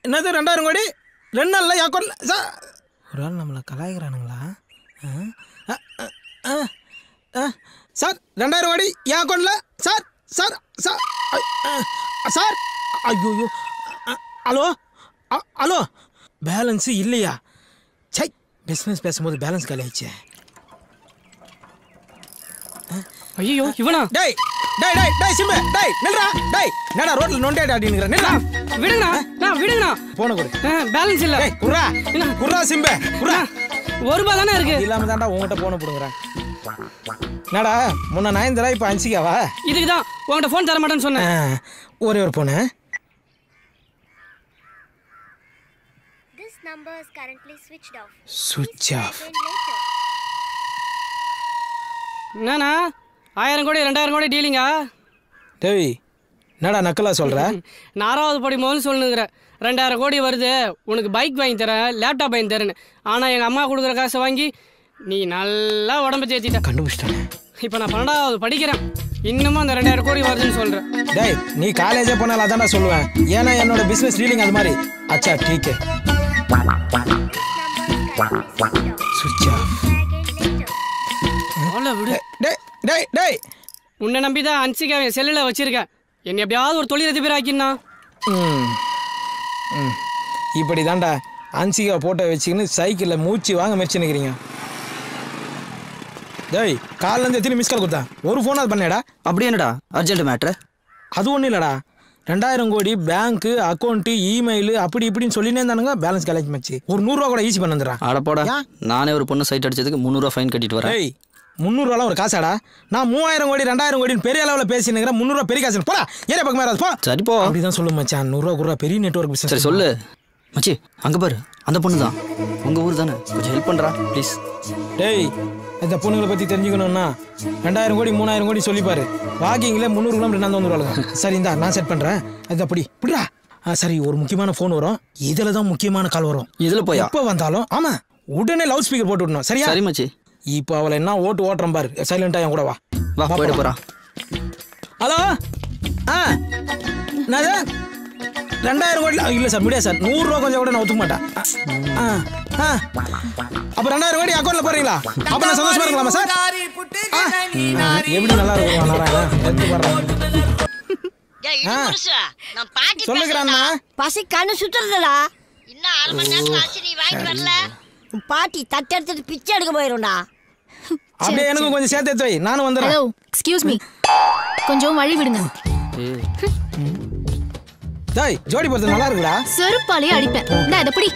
என்னது 2000 கோடி 2 நாள்ல யாக்கோட்ல சார்? ஒரு ஆள் நம்மள கலாய்க்கிறானுங்களா? சார் 2000 கோடி யாக்கோட்ல சார். Sir sir sir. ஐயோ ஹலோ ஹலோ, பேலன்ஸ் இல்லையா? சை, பிஸ்னஸ் பேசும்போது பேலன்ஸ் காலி ஆயிடுச்சு. ஐயோ இவனா? டேய் டேய் டேய் டேய் சிம்பு, டேய் நில்றா. டேய் என்னடா ரோட்ல நொண்டே ஆடிங்கற? நில்றா. விடுங்கடா. நான் விடுங்கடா. போன கொடு. பேலன்ஸ் இல்ல. டேய் குர்ரா. குர்ரா சிம்பு குர்ரா. 1 ரூபாய் தானே இருக்கு. இல்லாம தான்டா உன்கிட்ட போன புடுங்கறேன். என்னடா முன்ன 9 தடவை இப்ப 5 இதுக்கு தான் உன்கிட்ட போன் தர மாட்டேன்னு சொன்னேன். ஒரே ஒரு போன். சுவிட்ச் ஆஃப். என்னண்ணா 1000 கோடி 2000 கோடி டீலிங்கா? டேய் என்னடா நக்கலா சொல்ற? நான் 6வது படி முதல்ல சொல்லுங்கிறேன். 2000 கோடி வருது, உனக்கு பைக் வாங்கி தரேன், லேப்டாப் வாங்கி தரேன்னு. ஆனால் எங்கள் அம்மா கொடுக்குற காசை வாங்கி நீ நல்லா உடம்பு தேத்திட்ட. கண்டுபிடிச்சிட்டேன். இப்போ நான் 12வது படிக்கிறேன், இன்னமும் அந்த 2000 கோடி வருதுன்னு சொல்கிறேன். டேய் நீ காலேஜே போனாலும் அதான்டா சொல்லுவேன். ஏன்னா என்னோட பிஸ்னஸ் டீலிங் அது மாதிரி. அச்சா டீக்கே. சுவிட்ச் ஆஃப். விடு. டேய் டேய் டேய் உன்னை நம்பி தான் அன்சிக்காவை செல்லில் வச்சிருக்கேன். என்னை எப்படியாவது ஒரு தொழிலதிபர் ஆக்கினா. இப்படி தான்டா அன்சிகா போட்டோ வச்சுக்கின்னு சைக்கிளில் மூச்சு வாங்க மெச்சு நிற்கிறீங்க. டேய் காலிலேருந்து எத்தனை மிஸ் கால் கொடுத்தேன், ஒரு ஃபோன் அது பண்ணேடா. அப்படி என்னடா அர்ஜென்ட் மேட்ரு? அது ஒன்றும் இல்லைடா, 2000 கோடி பேங்க்கு அக்கௌண்ட்டு இமெயில் அப்படி இப்படின்னு சொல்லினே இருந்தானுங்க. பேலன்ஸ் காலேஜ் மச்சு ஒரு 100 ரூபா கூட ஈஸி பண்ண வந்துடுறேன். அடப்போடா, நானே ஒரு பொண்ணு சைட் அடிச்சதுக்கு 300 ரூபா ஃபைன் கட்டிட்டு வரேன். டேய் 300 ரூபாலாம் ஒரு காசாடா? நான் 3000 கோடி 2000 கோடின்னு பெரிய அளவில் பேசினுக்கிறேன். 300 ரூபா பெரிய காசு போடா, ஏரியா பக்கம் மேலே போ. சரி போ. அப்படிதான் சொல்லு மச்சான். 100 ரூபா கூட பெரிய நெட்வொர்க் பிசினஸ். சரி சொல்லு மச்சி. அங்கே பாரு, அந்த பொண்ணு தான். உங்கள் ஊர் தானே, கொஞ்சம் ஹெல்ப் பண்ணுறா ப்ளீஸ். டேய் இந்த பொண்ணுங்களை பற்றி தெரிஞ்சுக்கணும்னா 2000 கோடி 3000 கோடி சொல்லிப்பாரு. வாக்கிங்கில் 300 கிலோமீட்டர் நான் வந்துடுவாங்க. சரி இந்தா நான் செட் பண்ணுறேன். அது அப்படி இப்படிடா. சரி ஒரு முக்கியமான ஃபோன் வரும், இதில் தான் முக்கியமான கால் வரும். இதில் போய் எப்போ வந்தாலும் ஆமாம் உடனே லவுட் ஸ்பீக்கர் போட்டு விடணும். சரியா? சரி மச்சி. இப்போ அவளை என்ன ஓட்டுறேன் பாரு. சைலண்டாக என் கூட வா. வா போயிட்டு போகிறா. ஹலோ என்னது 2000 கோடி இல்லை சார், முடியாது சார். 100 ரூபா கொஞ்சம் கூட நான் ஒத்துக்க மாட்டேன். அப்போ 2000 கோடி அக்கௌண்ட்டில் போடுறீங்களா? அப்போ நான் சந்தோஷமா இருக்கலாமா சார்? எப்படி நல்லா இருக்கும் நாராயணன் எடுத்து போடுறேன். சொல்லுகிறான்னா பசி கண்ணு சுத்துறதுடா. இன்னும் 1/2 மணி நேரத்துல ஆச்சு, நீ வாங்கிட்டு வரல பாட்டி தட்டு எடுத்துட்டு பிச்சை எடுக்க போயிரும்டா. அப்படியே எனக்கு கொஞ்சம் சேர்த்து எடுத்து வை, நானும் வந்துடுறேன். ஹலோ எக்ஸ்கியூஸ் மீ, கொஞ்சம் வழி விடுங்க. டேய் ஜோடி போறது நல்லா இருக்குடா. செருப்பாலே அடிப்பேன். நான் இத பிடி.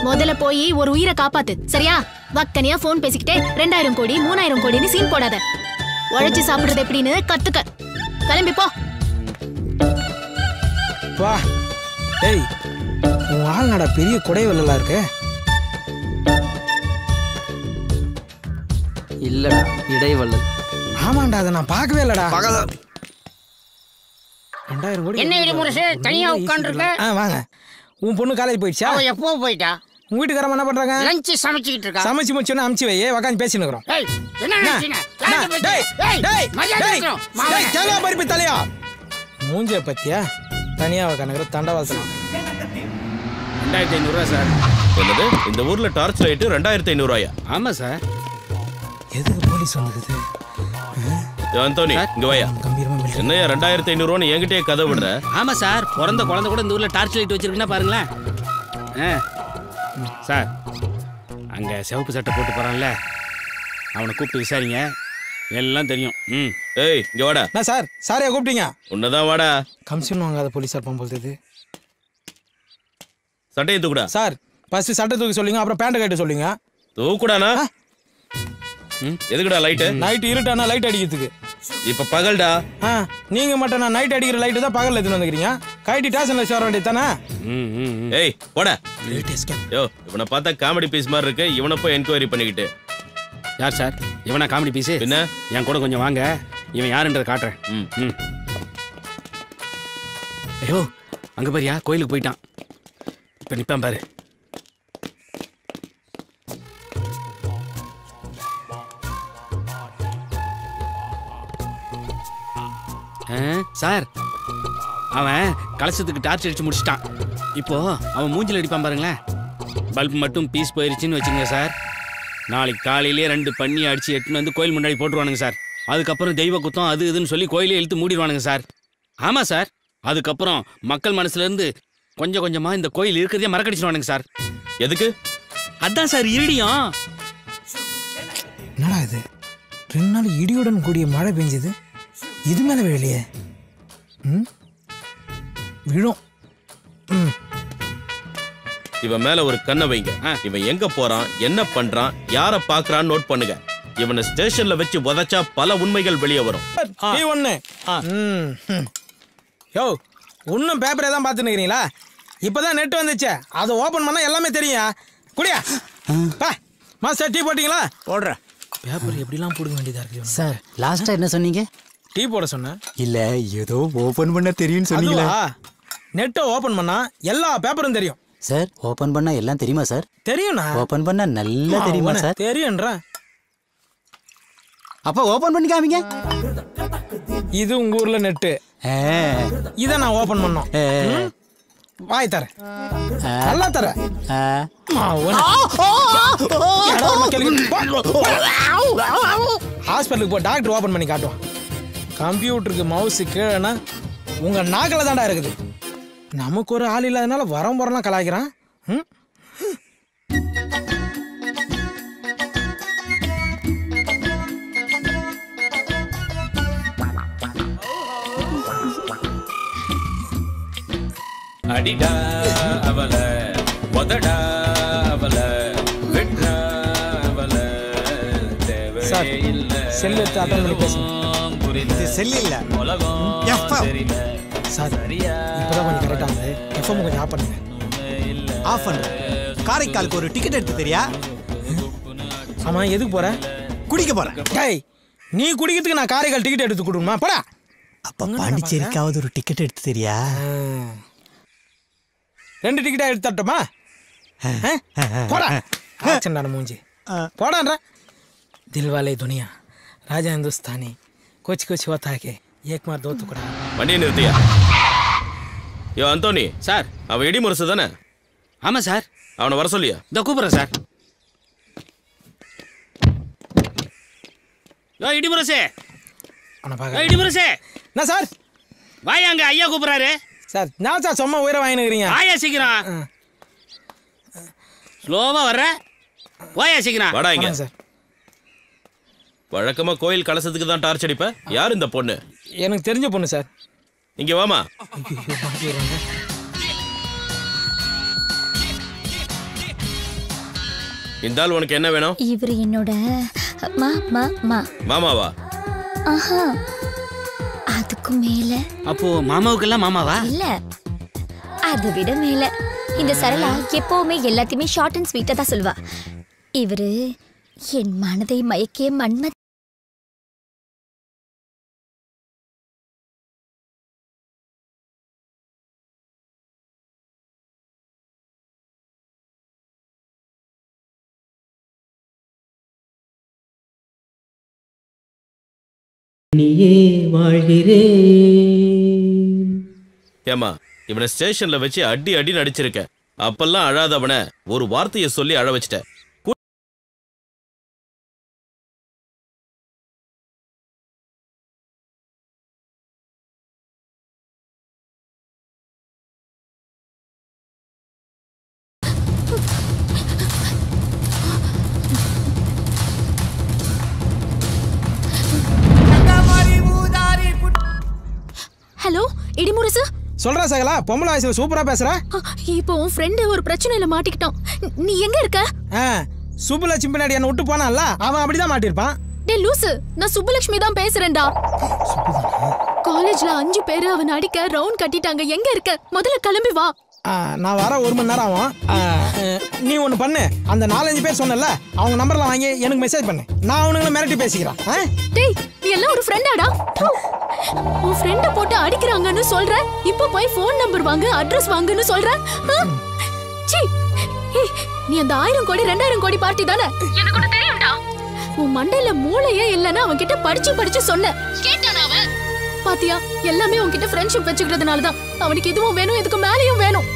முதல்ல போய் ஒரு உயிரை காப்பாத்து, சரியா? வக்கனியா ஃபோன் பேசிக்கிட்டே 2000 கோடி 3000 கோடின்னு சீன் போடாத. உழைச்சு சாப்பிடுறது எப்படின்னு கத்துக்க. கிளம்பி போ. வா. டேய் உன் ஆள் நடா பெரிய கொடைவெல்லாம் இருக்கு. இல்லடா இடைவள்ளல். ஆமாண்டா, அதை நான் பார்க்கவே இல்லடா. 2000 கோடி என்ன இது முரசு தனியா உட்கார்ந்திருக்க? வாங்க. உன் பொண்ணு காலேஜ் போயிடுச்சா? அவ எப்போ போயிட்டா? உங்க வீட்டுக்காரமா என்ன பண்றாங்க? லஞ்ச் சமைச்சிட்டு இருக்கா. சமைச்சு முடிச்சோன்னா அமுச்சு வை, உட்காந்து பேசிட்டு இருக்கோம். ஏய் என்ன நினைச்சீங்க? கேளா பருப்பி தலையா மூஞ்ச பத்தியா தனியா உட்காந்துக்கிற தண்டவாசனம். 2500 ரூபா சார். என்னது இந்த ஊர்ல டார்ச் லைட் 2500 ரூபாயா? ஆமா சார். எதுக்கு போலீஸ் வந்துக்குது? அந்தோனி இங்க வாயா. என்னையா 2500 ரூபான்னு என்கிட்டயே கதை விடுற? ஆமா சார், பிறந்த குழந்தை கூட இந்த ஊர்ல டார்ச் லைட் வச்சிருக்குன்னா பாருங்களேன். சார் அங்க சிவப்பு சட்டை போட்டு போறான்ல, அவனை கூப்பிட்டு விசாரிங்க, எல்லாம் தெரியும். ஏய் இங்க வாடா. நான் சார் சாரையா கூப்பிட்டீங்க? உன்னதான் வாடா. கமிஷன் வாங்காத போலீஸார் போகும்போது சட்டையை தூக்குடா. சார் ஃபர்ஸ்ட் சட்டை தூக்கி சொல்லுங்க, அப்புறம் பேண்ட் கட்ட சொல்லுங்க. தூக்குடானா? எதுக்குடா லைட்டு? நைட் இருட்டானா லைட் அடிக்கிறதுக்கு. இப்ப பகல்டா. நீங்க மட்டும் நான் நைட் அடிக்கிற லைட்டு தான் பகல்ல எடுத்துட்டு வந்துக்கிறீங்க. கைட்டி ஸ்டேஷன்ல சேர வேண்டியது தானே? ஏய் போடா. யோ இவனை பார்த்தா காமெடி பீஸ் மாதிரி இருக்கு, இவனை போய் என்கொயரி பண்ணிக்கிட்டு. யார் சார் இவனா காமெடி பீஸ்? என்ன என் கூட கொஞ்சம் வாங்க, இவன் யாருன்றதை காட்டுறேன். ஐயோ அங்க பாரியா, கோயிலுக்கு போயிட்டான். இப்ப நிப்பான் பாரு. சார் அவன் கலசத்துக்கு டார்ச் அடிச்சு முடிச்சிட்டான். இப்போ அவன் மூஞ்சில் அடிப்பான் பாருங்களேன். பல்ப் மட்டும் பீஸ் போயிருச்சுன்னு வச்சுங்க சார். நாளைக்கு காலையிலேயே 2 பண்ணி அடிச்சு எட்டுன்னு வந்து கோயில் முன்னாடி போட்டுருவானுங்க சார். அதுக்கப்புறம் தெய்வ குத்தம் அது இதுன்னு சொல்லி கோயிலே இழுத்து மூடிடுவானுங்க சார். ஆமாம் சார். அதுக்கப்புறம் மக்கள் மனசுலேருந்து கொஞ்சம் கொஞ்சமாக இந்த கோயில் இருக்கிறதே மறக்கடிச்சிடுவானுங்க சார். எதுக்கு? அதான் சார் இருடியும். என்னடா இது 2 நாள் இடியுடன் கூடிய மழை பெஞ்சது, இது மேல விழலையே. விழும். இவன் மேல ஒரு கண்ணை வைங்க. இவன் எங்க போறான், என்ன பண்றான், யார பாக்குறான்னு நோட் பண்ணுங்க. இவனை ஸ்டேஷன்ல வச்சு உதைச்சா பல உண்மைகள் வெளியே வரும். யோ இன்னும் பேப்பரை தான் பார்த்துன்னு இருக்கிறீங்களா? இப்பதான் நெட் வந்துச்சு, அதை ஓபன் பண்ணா எல்லாமே தெரியும். குடியா பா. மாஸ்டர் டீ போட்டீங்களா? போடுறேன். பேப்பர் எப்படிலாம் போடுங்க வேண்டியதா இருக்கு சார். லாஸ்டா என்ன சொன்னீங்க? டீ போட சொன்னேன். இல்ல ஏதோ ஓபன் பண்ண தெரியும்னு சொன்னீங்களா? நெட்டை ஓபன் பண்ணா எல்லா பேப்பரும் தெரியும் சார். ஓபன் பண்ணா எல்லாம் தெரியுமா சார்? தெரியும்ண்ணா. ஓபன் பண்ணா நல்லா தெரியுமா சார்? தெரியும்ன்றா. அப்ப ஓபன் பண்ணி காமிங்க. இது உங்க ஊர்ல நெட்டு, இத நான் ஓபன் பண்ணோம். வாய் தர நல்லா தர. ஹாஸ்பிட்டலுக்கு போ, டாக்டர் ஓபன் பண்ணி காட்டுவோம். கம்ப்யூட்டருக்கு மவுஸ் கீழேனா உங்க நாக்கில தாண்டா இருக்குது. நமக்கு ஒரு ஆள் இல்லாதனால வரம் வரலாம் கலாய்க்கிறான். அடிடா அவல உதடா அவல வெட்றா அவல சார் செல் எடுத்து அட்டன் பண்ணி பேசுங்க. இது செல் இல்ல தெரியல சார். இப்பதான் கொஞ்சம் கரெக்டா இருக்கு. எஃப்எம் கொஞ்சம் ஆஃப் பண்ணுங்க. ஆஃப் பண்ணு. காரைக்காலுக்கு ஒரு டிக்கெட் எடுத்து தெரியா? ஆமா, எதுக்கு போற? குடிக்க போறேன். டேய், நீ குடிக்கிறதுக்கு நான் காரைக்கால் டிக்கெட் எடுத்து கொடுக்கணுமா? போடா. அப்ப பாண்டிச்சேரிக்காவது ஒரு டிக்கெட் எடுத்து தெரியா? 2 டிக்கெட்டா எடுத்து தட்டுமா? போடா. ஆச்சண்டான மூஞ்சி போடான்ற. தில்வாலே துனியா ராஜா हिंदुस्तानी कुछ कुछ होता है एक मार दो टुकड़ा. வண்டியை நிறுத்தியா? யோ அந்தோனி சார், அவன் இடி முரசு தானே? ஆமா சார். அவனை வர சொல்லியா? இந்த கூப்பிடுறேன் சார். யோ இடி முரசே, இடி முரசே. என்ன சார்? வாயா, அங்க ஐயா கூப்பிடுறாரு சார். நான் சார் சும்மா உயிரை வாங்கினுக்கிறீங்க. வாயா சீக்கிரம். ஸ்லோவா வர்ற. வாயா சீக்கிரம். வாடா இங்க சார். வழக்கமா கோயில் கலசத்துக்கு தான் டார்ச் அடிப்ப. யார் இந்த பொண்ணு? எனக்கு தெரிஞ்ச பொண்ணு சார். இங்க வாமா. இந்த ஆள் உனக்கு என்ன வேணும்? இவர் என்னோட மாமாவா? ஆஹா, அதுக்கு மேல. அப்போ மாமாவுக்கெல்லாம் மாமாவா? இல்ல, அதை விட மேல. இந்த சரளா எப்பவுமே எல்லாத்தையுமே ஷார்ட் அண்ட் ஸ்வீட்டா தான் சொல்லுவா. இவரு என் மனதை மயக்கிய மன்மத். நீயே வாழ்கிறேன். ஏமா, இவனை ஸ்டேஷன்ல வச்சு அடி அடி நடிச்சிருக்க. அப்பெல்லாம் அழாதவன ஒரு வார்த்தையை சொல்லி அழ வச்சிட்ட. ஹலோ இடிமுரசு. சொல்றா சகலா, பொம்பளை வயசுல சூப்பரா பேசுற. இப்போ உன் ஃப்ரெண்ட் ஒரு பிரச்சனையில மாட்டிக்கிட்டான். நீ எங்க இருக்க? சுப்புலட்சுமி பின்னாடி என்ன விட்டு போனான்ல, அவன் அப்படிதான் மாட்டிருப்பான். டே லூசு, நான் சுப்புலட்சுமி தான் பேசுறேன்டா. காலேஜ்ல 5 பேரு அவன் அடிக்க ரவுண்ட் கட்டிட்டாங்க. எங்க இருக்க? முதல்ல கிளம்பி வா. நான் வர 1 மணி நேரம் ஆகும். நீ ஒண்ணு பண்ணு, அந்த 4-5 பேர் சொன்னல, அவங்க நம்பர்லாம் வாங்கி எனக்கு மெசேஜ் பண்ணு. நான் அவனுங்களை மிரட்டி பேசிக்கிறேன். டேய், நீ எல்லாம் ஒரு ஃப்ரெண்டாடா? உன் ஃப்ரெண்ட போட்டு அடிக்கிறாங்கன்னு சொல்ற. இப்போ போய் ஃபோன் நம்பர் வாங்க, அட்ரஸ் வாங்குன்னு சொல்ற. சீ, நீ அந்த 1000 கோடி 2000 கோடி பார்ட்டி தானே? எனக்கு ஒண்ணு தெரியும்டா. உன் மண்டையில மூளையே இல்லைன்னா அவன் கிட்ட படிச்சு சொன்ன. கேட்டானா அவன்? பாத்தியா, எல்லாமே உன்கிட்ட ஃப்ரெண்ட்ஷிப் வச்சுக்கிறதுனால தான். அவனுக்கு இதுவும் வேணும், இதுக்கு மேலேயும் வேணும்.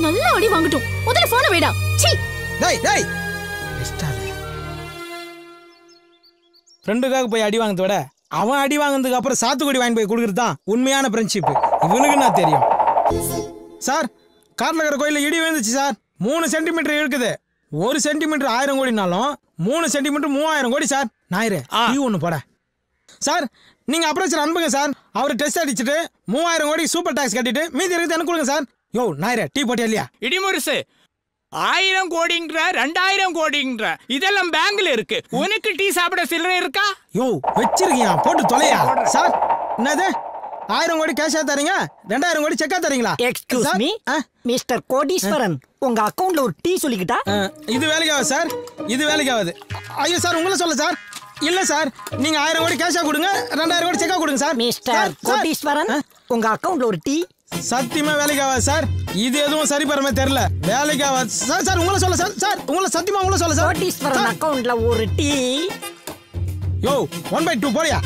நல்லா அடி வாங்கட்டும். முதல்ல போன வைடா. சீ. டேய் டேய், ஃப்ரெண்டுக்காக போய் அடி வாங்கறத விட அவன் அடி வாங்கினதுக்கு அப்புறம் சாத்துக்குடி வாங்கி போய் கொடுக்கறது தான் உண்மையான ஃப்ரெண்ட்ஷிப். இவனுக்கு நான் தெரியும். சார், கார்ல இருக்கிற கோயில இடி விழுந்துச்சு சார். 3 சென்டிமீட்டர் இருக்குது. 1 சென்டிமீட்டர் 1000 கோடினாலும் 3 சென்டிமீட்டர் 3000 கோடி சார். ஞாயிறு டீ ஒன்று போட சார். நீங்க அப்ரோச்சர் அனுப்புங்க சார். அவர் டெஸ்ட் அடிச்சுட்டு 3000 கோடி சூப்பர் டாக்ஸ் கட்டிட்டு மீதி இருக்குது எனக்கு கொடுங்க சார். யோ ஞாயிறு டீ போட்டியா இல்லையா? இடிமுரசு, 1000 கோடிங்கிற 2000 கோடிங்கிற இதெல்லாம் பேங்க்ல இருக்கு. உனக்கு டீ சாப்பிட சில்லறை இருக்கா? யோ வச்சிருக்கியா, போட்டு தொலையா சார். என்னது 1000 கோடி கேஷா தரீங்க 2000 கோடி செக்கா தரீங்களா? எக்ஸ்கியூஸ் மீ மிஸ்டர் கோடீஸ்வரன், உங்க அக்கவுண்ட்ல ஒரு டீ சொல்லிக்கிட்டா? இது வேலைக்காவது சார், இது வேலைக்காவது. ஐயோ சார், உங்களை சொல்ல சார். இல்ல சார், நீங்க 1000 கோடி கேஷா கொடுங்க, 2000 கோடி செக்கா கொடுங்க சார். மிஸ்டர் கோடீஸ்வரன், உங்க அக்கவுண்ட்ல ஒரு டீ. சத்தியமா வேலைக்காவது சார். இது எதுவும் சரி பரமே தெரியல. வேலைக்காவது சார். சார் உங்களை சொல்ல சார். சார் உங்களை சத்தியமா உங்களை சொல்ல சார். கோடீஸ்வரன் அக்கவுண்ட்ல ஒரு டீ. யோ 1/2 போறியா?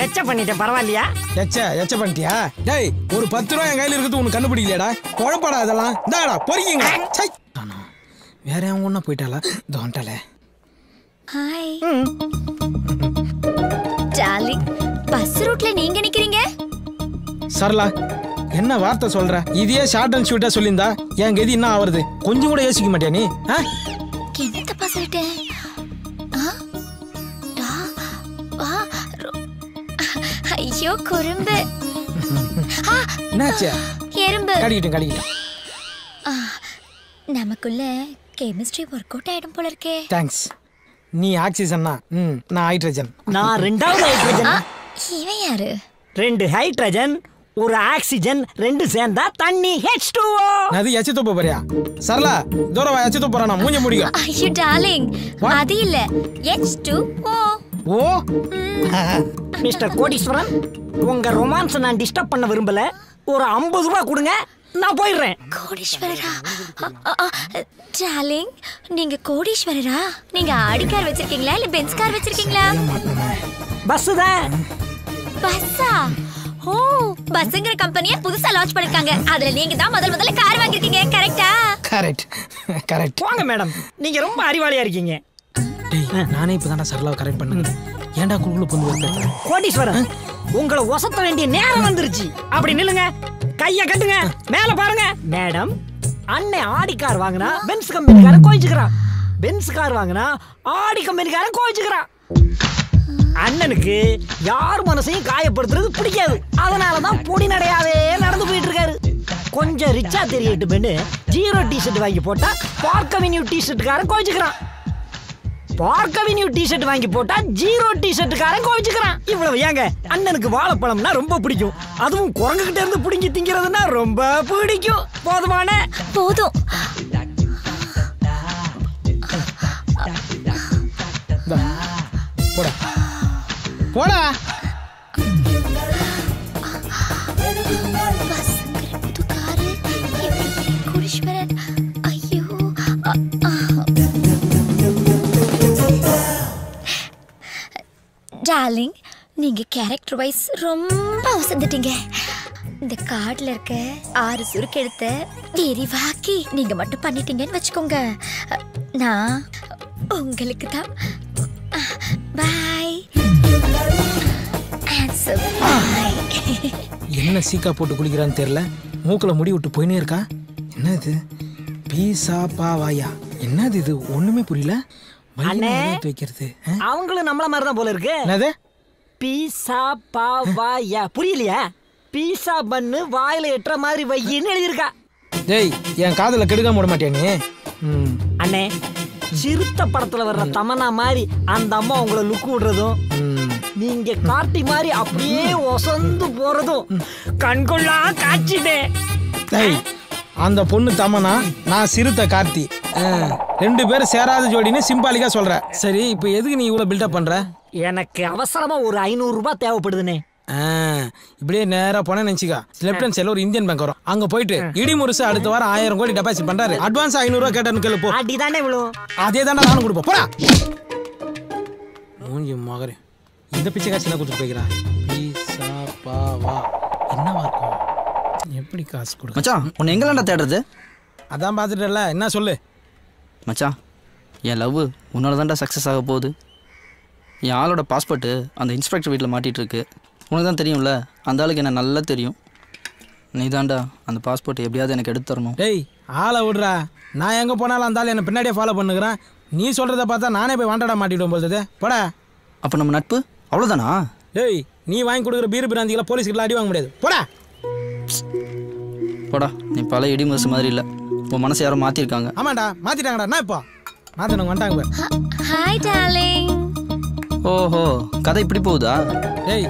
எச்ச பண்ணிட்டேன், பரவாயில்லையா? எச்ச பண்ணிட்டியா? டேய், ஒரு 10 ரூபா என் கையில இருக்குது, உனக்கு கண்டுபிடிக்கலையாடா? குழப்படா இதெல்லாம். இந்தாடா பொறிக்கிங்க. வேற எவன் ஒண்ணா போயிட்டாளா? தோண்டாலே. ஹாய் டார்லிங், பஸ் ரூட்ல நீங்க நிக்கிறீங்க? சரளா, என்ன வார்த்தை சொல்ற? இதே ஷார்ட் அண்ட் ஸ்வீட்டா சொல்லியிருந்தா என் கதி என்ன ஆவறது? கொஞ்சம் கூட யோசிக்க மாட்டியா நீ? என்ன தப்பா சொல்லிட்டேன்? ஐயோ குறும்பு. என்னாச்சு? எறும்பு. கடிக்கிட்டேன். நமக்குள்ள கெமிஸ்ட்ரி ஒர்க் அவுட் ஆயிடும் போல இருக்கே. தேங்க்ஸ். நீ ஆக்சிஜன்னா, நான் ஹைட்ரஜன். நான் ரெண்டாவது ஹைட்ரஜன். இவன் யாரு? 2 ஹைட்ரஜன், ஒரு ஆக்சிஜன், 2 சேர்ந்தா தண்ணி H2O. அது எச்ச துப்ப போறியா? சரளா, தூரவா எச்ச துப்பறா, நான் மூஞ்ச முடியும். ஐயோ டார்லிங், அது இல்ல H2O. ஓ மிஸ்டர் கோடீஸ்வரன், உங்க ரொமான்ஸ் நான் டிஸ்டர்ப் பண்ண விரும்பல. ஒரு 50 ரூபாய் கொடுங்க, நான் போயிடுறேன். கோடீஸ்வரரா? டார்லிங், நீங்க கோடீஸ்வரரா? நீங்க ஆடி கார் வச்சிருக்கீங்களா இல்ல பென்ஸ் கார் வச்சிருக்கீங்களா? பஸ் தான். பஸ்ஸா? ஓ, பஸ்ங்கிற கம்பெனியை புதுசா லான்ச் பண்ணிருக்காங்க. அதுல நீங்க தான் முதல்ல கார் வாங்கிருக்கீங்க, கரெக்ட்டா? கரெக்ட். போங்க மேடம், நீங்க ரொம்ப அறிவாளியா இருக்கீங்க. டேய், நானே இப்பதான்டா சரளாவை கரெக்ட் பண்ணுங்க. ஏன்டா குழுக்குள்ள பொந்து வைக்க? கோடீஸ்வரன், உங்களை ஒசத்த வேண்டிய நேரம் வந்துருச்சு. அப்படி நில்லுங்க, கைய கட்டுங்க, மேல பாருங்க. மேடம், அண்ணன் ஆடி கார் வாங்கினா பென்ஸ் கம்பெனிக்காரன் கோவிச்சுக்கிறான். பென்ஸ் கார் வாங்கினா ஆடி கம்பெனிக்காரன் கோவிச்சுக்கிறான். அண்ணனுக்கு யார் மனசையும் காயப்படுத்துறது பிடிக்காது. அதனாலதான் பொடி நடையாவே நடந்து போயிட்டு இருக்காரு. கொஞ்சம் ரிச்சா தெரியட்டுமென்னு 0 டிஷர்ட் வாங்கி போட்டா பார்க் அவென்யூ டிஷர்ட்டுக்காரன் கோவிச்சுக்கிறான். பார்க் அவென்யூ டிஷர்ட் வாங்கி போட்டா 0 டிஷர்ட்டுக்காரன் கோவிச்சுக்கிறான். இவ்வளவு ஏங்க, அண்ணனுக்கு வாழைப்பழம்னா ரொம்ப பிடிக்கும். அதுவும் குரங்குகிட்ட இருந்து பிடிங்கி திங்கிறதுனா ரொம்ப பிடிக்கும். போதுமான போதும். போடா போடா. கோடீஸ்வரன், ஐயோ. டார்லிங், நீங்க கேரக்டர் வைஸ் ரொம்ப வசந்துட்டீங்க. இந்த கார்டுல இருக்க 6 சுருக்கு எடுத்த விரிவாக்கி நீங்க மட்டும் பண்ணிட்டீங்கன்னு வச்சுக்கோங்க. நான் உங்களுக்கு தான். பாய். என்ன சீக்கா போட்டு குளிக்கிறான்னு தெரியல. மூக்குல முடி விட்டு போயினே இருக்கா. என்னது? பீசா பாவாயா? என்னது இது? ஒண்ணுமே புரியல. வைக்கிறது அவங்களும் நம்மள மாதிரி தான் போல இருக்கு. என்னது? பீசா பாவாயா புரியலையா? பீசா பண்ணு வாயில எட்டுற மாதிரி வையின்னு எழுதியிருக்கா. டேய், என் காதல கெடுக்காம விட மாட்டியா நீ? அண்ணே, சிறுத்த படத்துல வர்ற தமன்னா மாதிரி அந்த அம்மா உங்களை லுக் விடுறதும், நீங்க காட்டி மாதிரி அப்படியே ஒசந்து போறதும் கண்கொள்ளா காட்சிதே. டேய், அந்த பொண்ணு தமனா, நான் சிறுத்த கார்த்தி. 2 பேரும் சேராத ஜோடின்னு சிம்பாலிக்கா சொல்ற. சரி, இப்போ எதுக்கு நீ இவ்வளவு பில்டப் பண்ற? எனக்கு அவசரமா ஒரு 500 ரூபாய் தேவைப்படுதுனே. இப்படியே நேரா போன நினைச்சுக்கா, லெப்ட் ஹேண்ட் சைடுல ஒரு இந்தியன் பேங்க் வரும். அங்க போயிட்டு இடிமுருசு அடுத்த வாரம் 1000 கோடி டெபாசிட் பண்றாரு. அட்வான்ஸ் 500 ரூபாய் கேட்டேன்னு கேளு போ. அடிதானே விழும். அதே தானே நானும் கொடுப்போம். போடா மூஞ்சி மகரே. இந்த பிச்சை காசு என்ன கொடுத்து போய்க்கிறா? பீசா பாவா என்னவா இருக்கும்? எப்படி காசு கொடுக்க? மச்சான், உன்னை எங்கலாண்டா தேடுறது? அதான் பார்த்துட்டல, என்ன சொல்லு மச்சான். என் லவ் உன்னால தான்டா சக்ஸஸ் ஆக போகுது. என் ஆளோட பாஸ்போர்ட்டு அந்த இன்ஸ்பெக்டர் வீட்டில் மாட்டிகிட்டு இருக்கு. உனக்கு தான் தெரியும்ல, அந்த ஆளுக்கு என்ன நல்லா தெரியும். நீ தான்டா அந்த பாஸ்போர்ட் எப்படியாவது எனக்கு எடுத்து தரணும். டேய், ஆளை விடுறா. நான் எங்கே போனாலும் அந்த ஆள் என்னை பின்னாடியே ஃபாலோ பண்ணுகிறேன். நீ சொல்கிறத பார்த்தா நானே போய் வாண்டடா மாட்டிவிடும் போகுது. போடா. அப்போ நம்ம நட்பு அவ்வளோதானா? டேய், நீ வாங்கி கொடுக்குற பீர் பிராந்திகளை போலீஸ்கிட்ட அடி வாங்க முடியாது. போடா போடா. நீ பல இடி முரசு மாதிரி இல்லை, உன் மனசை யாரும் மாற்றிருக்காங்க. ஆமாண்டா, மாற்றிட்டாங்கடா. நான் இப்போ மாற்றினவங்க வந்துட்டாங்க. Hi darling. ஓஹோ, கதை இப்படி போகுதா? டேய்,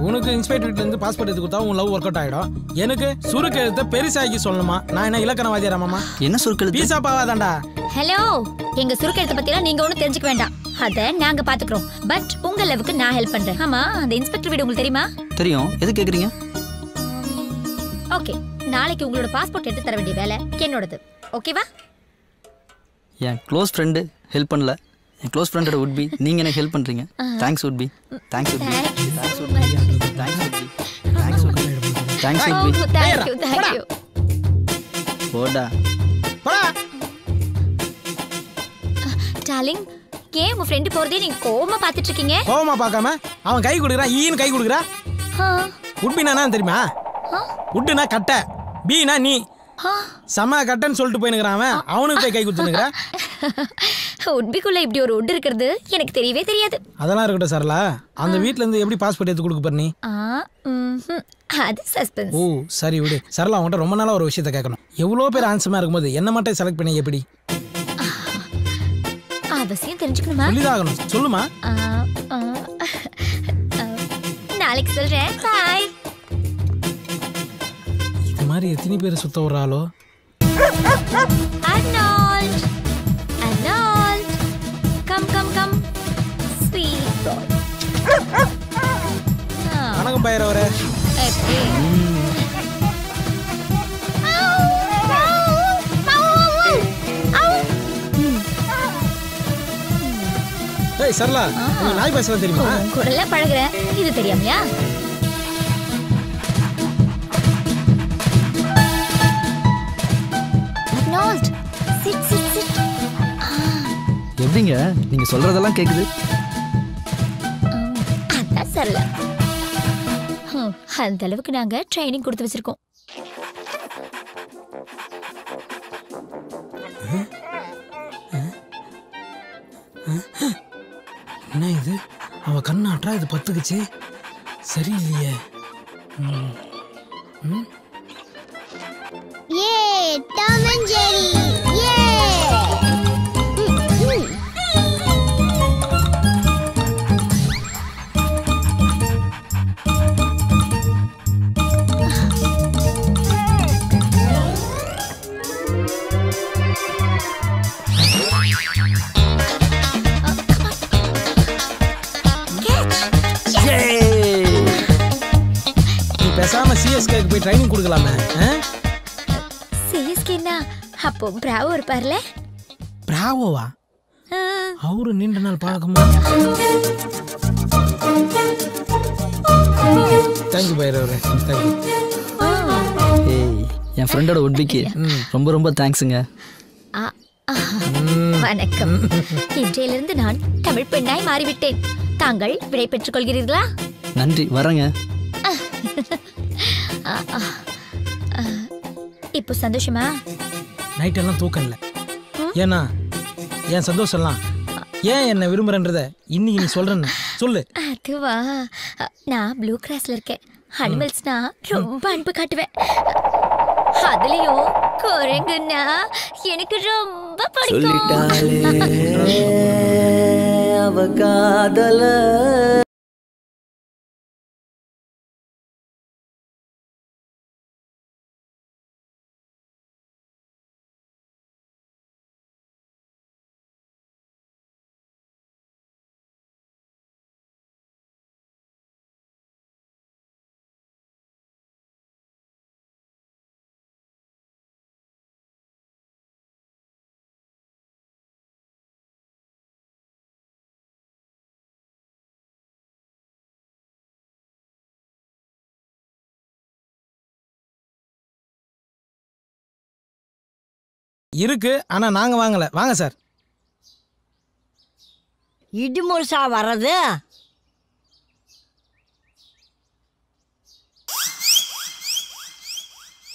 உனக்கு இன்ஸ்பெக்டர் வீட்ல இருந்து பாஸ்போர்ட் எடுத்து கொடுத்தா உன் லவ் ஒர்க் அவுட் ஆயிடும். எனக்கு சுருக்கு எழுத்த பெருசாக்கி சொல்லணுமா? நான் என்ன இலக்கணவாதியா மாமா? என்ன சுருக்கு எழுத்து? பீஸா பாவாதான்டா. ஹலோ, எங்க சுருக்கெழுத்த பத்திலாம் நீங்க ஒன்றும் தெரிஞ்சுக்க வேண்டாம். அத நாங்க பாத்துக்கிறோம். பட் உங்க லவ்வுக்கு நான் ஹெல்ப் பண்றேன். ஆமா, அந்த இன்ஸ்பெக்டர் வீடு உங்களுக்கு தெரியுமா? தெரியும். எது கேக்குறீங்க? ஓகே, நாளைக்கு உங்களோட பாஸ்போர்ட் எடுத்து தர வேண்டிய வேலை என்னோடது. ஓகேவா? என் க்ளோஸ் ஃப்ரெண்டு ஹெல்ப் பண்ணல. என் க்ளோஸ் ஃப்ரெண்டோட would be நீங்க எனக்கு ஹெல்ப் பண்றீங்க. Thanks would be. Thanks would be. Thanks would be. Thanks would be. Thanks would be. Thanks would be. Thank you. போடா. டார்லிங், ஏன் உங்க ஃப்ரெண்ட் போறதே நீங்க கோவமா பாத்துட்டு இருக்கீங்க? கோவமா பார்க்காம அவன் கை கொடுக்குறான், ஈன்னு கை கொடுக்குறா. உட்பினா தெரியுமா? உட்டுனா கட்டை, பீனா நீ. சம கட்டன்னு சொல்லிட்டு போயினுக்கிறான் அவன். அவனுக்கு போய் கை கொடுத்துனுக்குறா. உட்பிக்குள்ள இப்படி ஒரு உட் இருக்கிறது எனக்கு தெரியவே தெரியாது. அதெல்லாம் இருக்கட்டும் சரலா. அந்த வீட்ல இருந்து எப்படி பாஸ்போர்ட் எடுத்து கொடுக்க போற நீ? அது சஸ்பென்ஸ். ஓ சரி விடு. சரலா, உன்கிட்ட ரொம்ப நாளா ஒரு விஷயத்தை கேட்கணும். எவ்வளோ பேர் ஆன்சமா இருக்கும்போது என்ன மட்டும் செலக்ட் பண்ணி எப்படி? அவசியம் தெரிஞ்சுக்கணுமா? சொல்லிதாகணும். சொல்லுமா? நாளைக்கு சொல்றேன். பாய். இது மாதிரி எத்தனை பேர் சுத்த வர்றாளோ? Arnold, Arnold, come come come, sweet boy. வணக்கம் பையரவரே. ஏய் சரளா, உங்களுக்கு நாய் பேசலாம் தெரியுமா? கூடல பழகுறேன், இது தெரியாமையா? Arnold, sit sit sit. எப்படிங்க நீங்க சொல்றதெல்லாம் கேக்குது? அதான் சரளா. அந்த அளவுக்கு நாங்க ட்ரைனிங் கொடுத்து வச்சிருக்கோம். என்ன இது? அவ கண்ணாட்டா இது பத்துக்குச்சு. சரியில்லையே. ஏ டாம் அண்ட் ஜெரி. ஏ பேசாம சிஎஸ்கேக்கு போய் ட்ரைனிங் கொடுக்கலாமே. சிஎஸ்கேனா அப்போ பிராவோ இருப்பார்ல? பிராவோவா? அவரு நீண்ட நாள் பழக்கமா? தேங்க்யூ பைரவரே. தேங்க்யூ. ஏய், என் ஃப்ரெண்டோட உட்பிக்கு ரொம்ப ரொம்ப தேங்க்ஸுங்க. வணக்கம். இன்றையிலிருந்து நான் தமிழ் பெண்ணாய் மாறிவிட்டேன். தாங்கள் விடை பெற்றுக் கொள்கிறீர்களா? நன்றி, வரேங்க. இப்போ சந்தோஷமா? நைட் எல்லாம் தூக்கம் இல்லை. ஏன்னா என் சந்தோஷம்லாம் ஏன் என்ன விரும்புறன்றத இன்னைக்கு நீ சொல்றேன்னு சொல்லு. அதுவா, நான் ப்ளூ கிராஸ்ல இருக்கேன். அனிமல்ஸ்னா ரொம்ப அன்பு காட்டுவேன். அதுலயும் குரங்குன்னா எனக்கு ரொம்ப பிடிக்கும். அவ காதல இருக்கு, ஆனா நாங்க வாங்கல. வாங்க சார். இடுமுழுசா வர்றது?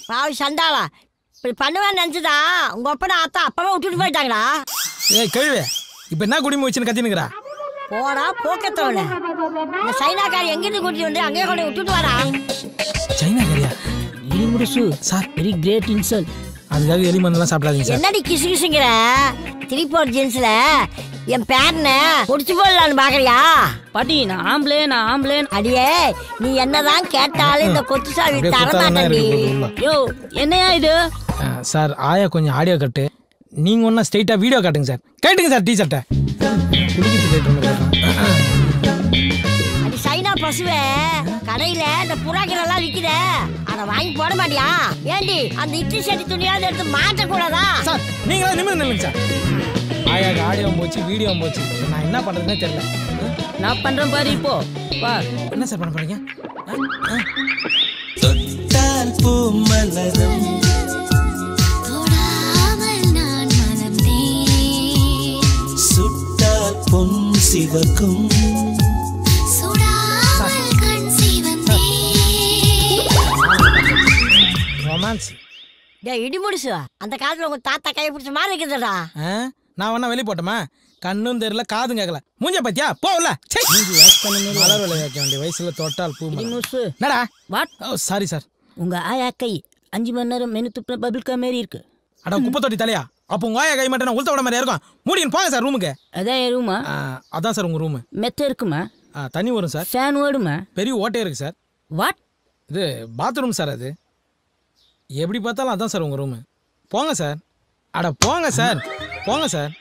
பாவி சண்டாளா, இப்படி பண்ணுவேன்னு நினைச்சதா உங்க அப்பா அத்தா அப்பவே விட்டுட்டு போயிட்டாங்களா? ஏய் கழுவே, இப்ப என்ன குடிமை வச்சுன்னு கத்தினுக்குறா? போடா போக்கத்தோட. இந்த சைனாக்காரி எங்கிருந்து கூட்டிட்டு வந்து அங்கேயே கொண்டு விட்டுட்டு வரா? சைனாக்காரியா? இடுமுழுசு சார், வெரி கிரேட் இன்சல்ட். அதுக்காக எலி மருந்தெல்லாம் சாப்பிடாதீங்க சார். என்னடி கிசு கிசுங்கிற? திருப்பூர் ஜென்ஸ்ல என் பேரனை புடிச்சு போடலான்னு பாக்குறியா? பாட்டி நான் ஆம்பளே அடியே நீ என்னதான் கேட்டாலும் இந்த கொத்து சாவி தர மாட்டேன்டி. யோ என்னையா இது? சார் ஆயா கொஞ்சம் ஆடியோ கட்டு, நீங்க ஒன்னா ஸ்ட்ரைட்டா வீடியோ காட்டுங்க சார். கேட்டுங்க சார் டீ-ஷர்ட்டை. அடி சைனா பசுவே, கடையில இந்த புறாக்கள் எல்லாம் விக்குத, அதை வாங்கி போட மாட்டியா? ஏண்டி அந்த இட்லி சட்டி துணியாவது எடுத்து மாட்ட கூடாதா? சார் நீங்களா நிமிர்ந்து நில்லுங்க சார். ஆயாக்கு ஆடியோ போச்சு, வீடியோ போச்சு, நான் என்ன பண்றதுன்னே தெரியல. நான் பண்றேன் பாரு. இப்போ வா. என்ன சார் பண்ண போறீங்க? தொட்டால் பூ மலரும் சுட்டால் பொன் சிவக்கும் ரொமான்ஸ். டேய் இடி முடிச்சு, அந்த காலத்துல உங்க தாத்தா கையை பிடிச்ச மாதிரி இருக்குதுடா. நான் வேணா வெளியே போட்டோமா? கண்ணும் தெரியல காதும் கேட்கல. மூஞ்ச பத்தியா போகல. மலர் விலை வைக்க வேண்டிய வயசுல தொட்டால் பூ என்னடா? வாட்? Sorry sir. உங்க ஆயா கை 5 மணி நேரம் மெனு துப்புன பபிள்கா மாரி இருக்கு. அட குப்பை தொட்டி தலையா? அப்போ உங்க ஆயா கை மட்டும் உளுத்த விட மாதிரி இருக்கும். மூடின்னு போங்க சார் ரூமுக்கு. அதான் என் ரூமா? அதான் சார் உங்க ரூமு. மெத்த இருக்குமா? தண்ணி வரும் சார். ஃபேன் ஓடுமா? பெரிய ஓட்டே இருக்கு சார். வாட்? இது பாத்ரூம் சார். அது எப்படி பார்த்தாலும் அதான் சார் உங்க ரூமு. போங்க சார். அட போங்க சார், போங்க சார்.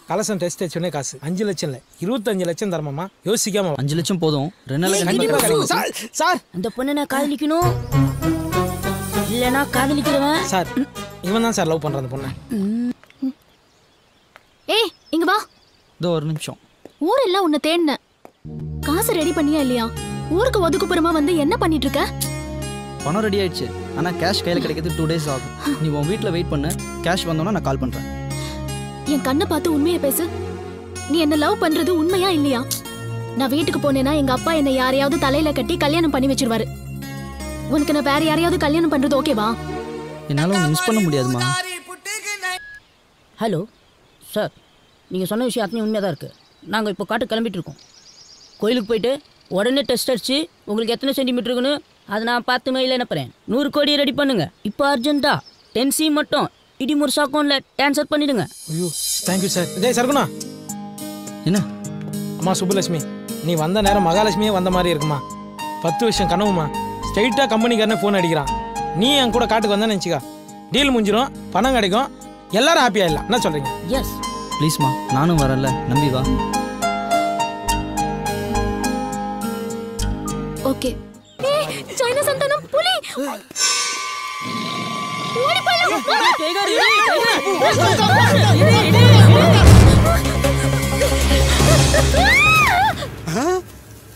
கலசம் டெஸ்ட் வச்சோடனே காசு 5 லட்சம் இல்லை 25 லட்சம் தரமாமா. யோசிக்காம 5 லட்சம் போதும். 2 நாள் சார். அந்த பொண்ணை நான் காதலிக்கணும் இல்லைனா காதலிக்கிறவன் சார். இவன் தான் சார் லவ் பண்ற அந்த பொண்ணை. ஏய் இங்க வா. இதோ ஒரு நிமிஷம். ஊரெல்லாம் உன்னை தேடின. காசு ரெடி பண்ணியா இல்லையா? ஊருக்கு ஒதுக்குப்புறமா வந்து என்ன பண்ணிட்டு இருக்க? பணம் ரெடி ஆயிடுச்சு. ஆனா கேஷ் கையில கிடைக்கிறது 2 days ஆகும். நீ உன் வீட்ல வெயிட் பண்ணு. கேஷ் வந்தோன்னா நான் கால் பண்றேன். என் கண்ணை பார்த்து உண்மையை பேசு. நீ என்ன லவ் பண்றது உண்மையா இல்லையா? நான் வீட்டுக்கு போனேன்னா எங்க அப்பா என்னை யாரையாவது தலையில கட்டி கல்யாணம் பண்ணி வச்சிருவாரு. உனக்கு நான் வேற யாரையாவது கல்யாணம் பண்றது ஓகேவா? என்னால உன்னை மிஸ் பண்ண முடியாதுமா. ஹலோ சார், நீங்கள் சொன்ன விஷயம் அத்தனை உண்மையாக தான் இருக்குது. நாங்கள் இப்போ காட்டு கிளம்பிட்டு இருக்கோம். கோயிலுக்கு போயிட்டு உடனே டெஸ்ட் அடிச்சு உங்களுக்கு எத்தனை சென்டிமீட்டர் இருக்குன்னு அதை நான் பார்த்து மெயில் அனுப்புகிறேன். 100 கோடி ரெடி பண்ணுங்க இப்போ அர்ஜென்ட்டாக. 10C மட்டும் இடிமுருசா அக்கௌண்ட்டில் ட்ரான்ஸ்ஃபர் பண்ணிடுங்க. ஐயோ தேங்க்யூ சார். ஜெய் சர்குணா. என்ன அம்மா சுப்புலட்சுமி, நீ வந்த நேரம் மகாலட்சுமியே வந்த மாதிரி இருக்குமா. 10 வருஷம் கனவுமா. ஸ்ட்ரைட்டாக கம்பெனிக்காரனே ஃபோன் அடிக்கிறான். நீ என் கூட காட்டுக்கு வந்தேன்னு நினச்சிக்கா, டீல் முடிஞ்சிடும், பணம் கிடைக்கும், எல்லாரும் ஹாப்பியாக இல்லை. என்ன சொல்கிறீங்க? எஸ் ப்ளீஸ்மா, நானும் வரல, நம்பி வா. ஓகே. ஏய் சைனா சந்தானம் புலி. ஓடி போலாம்.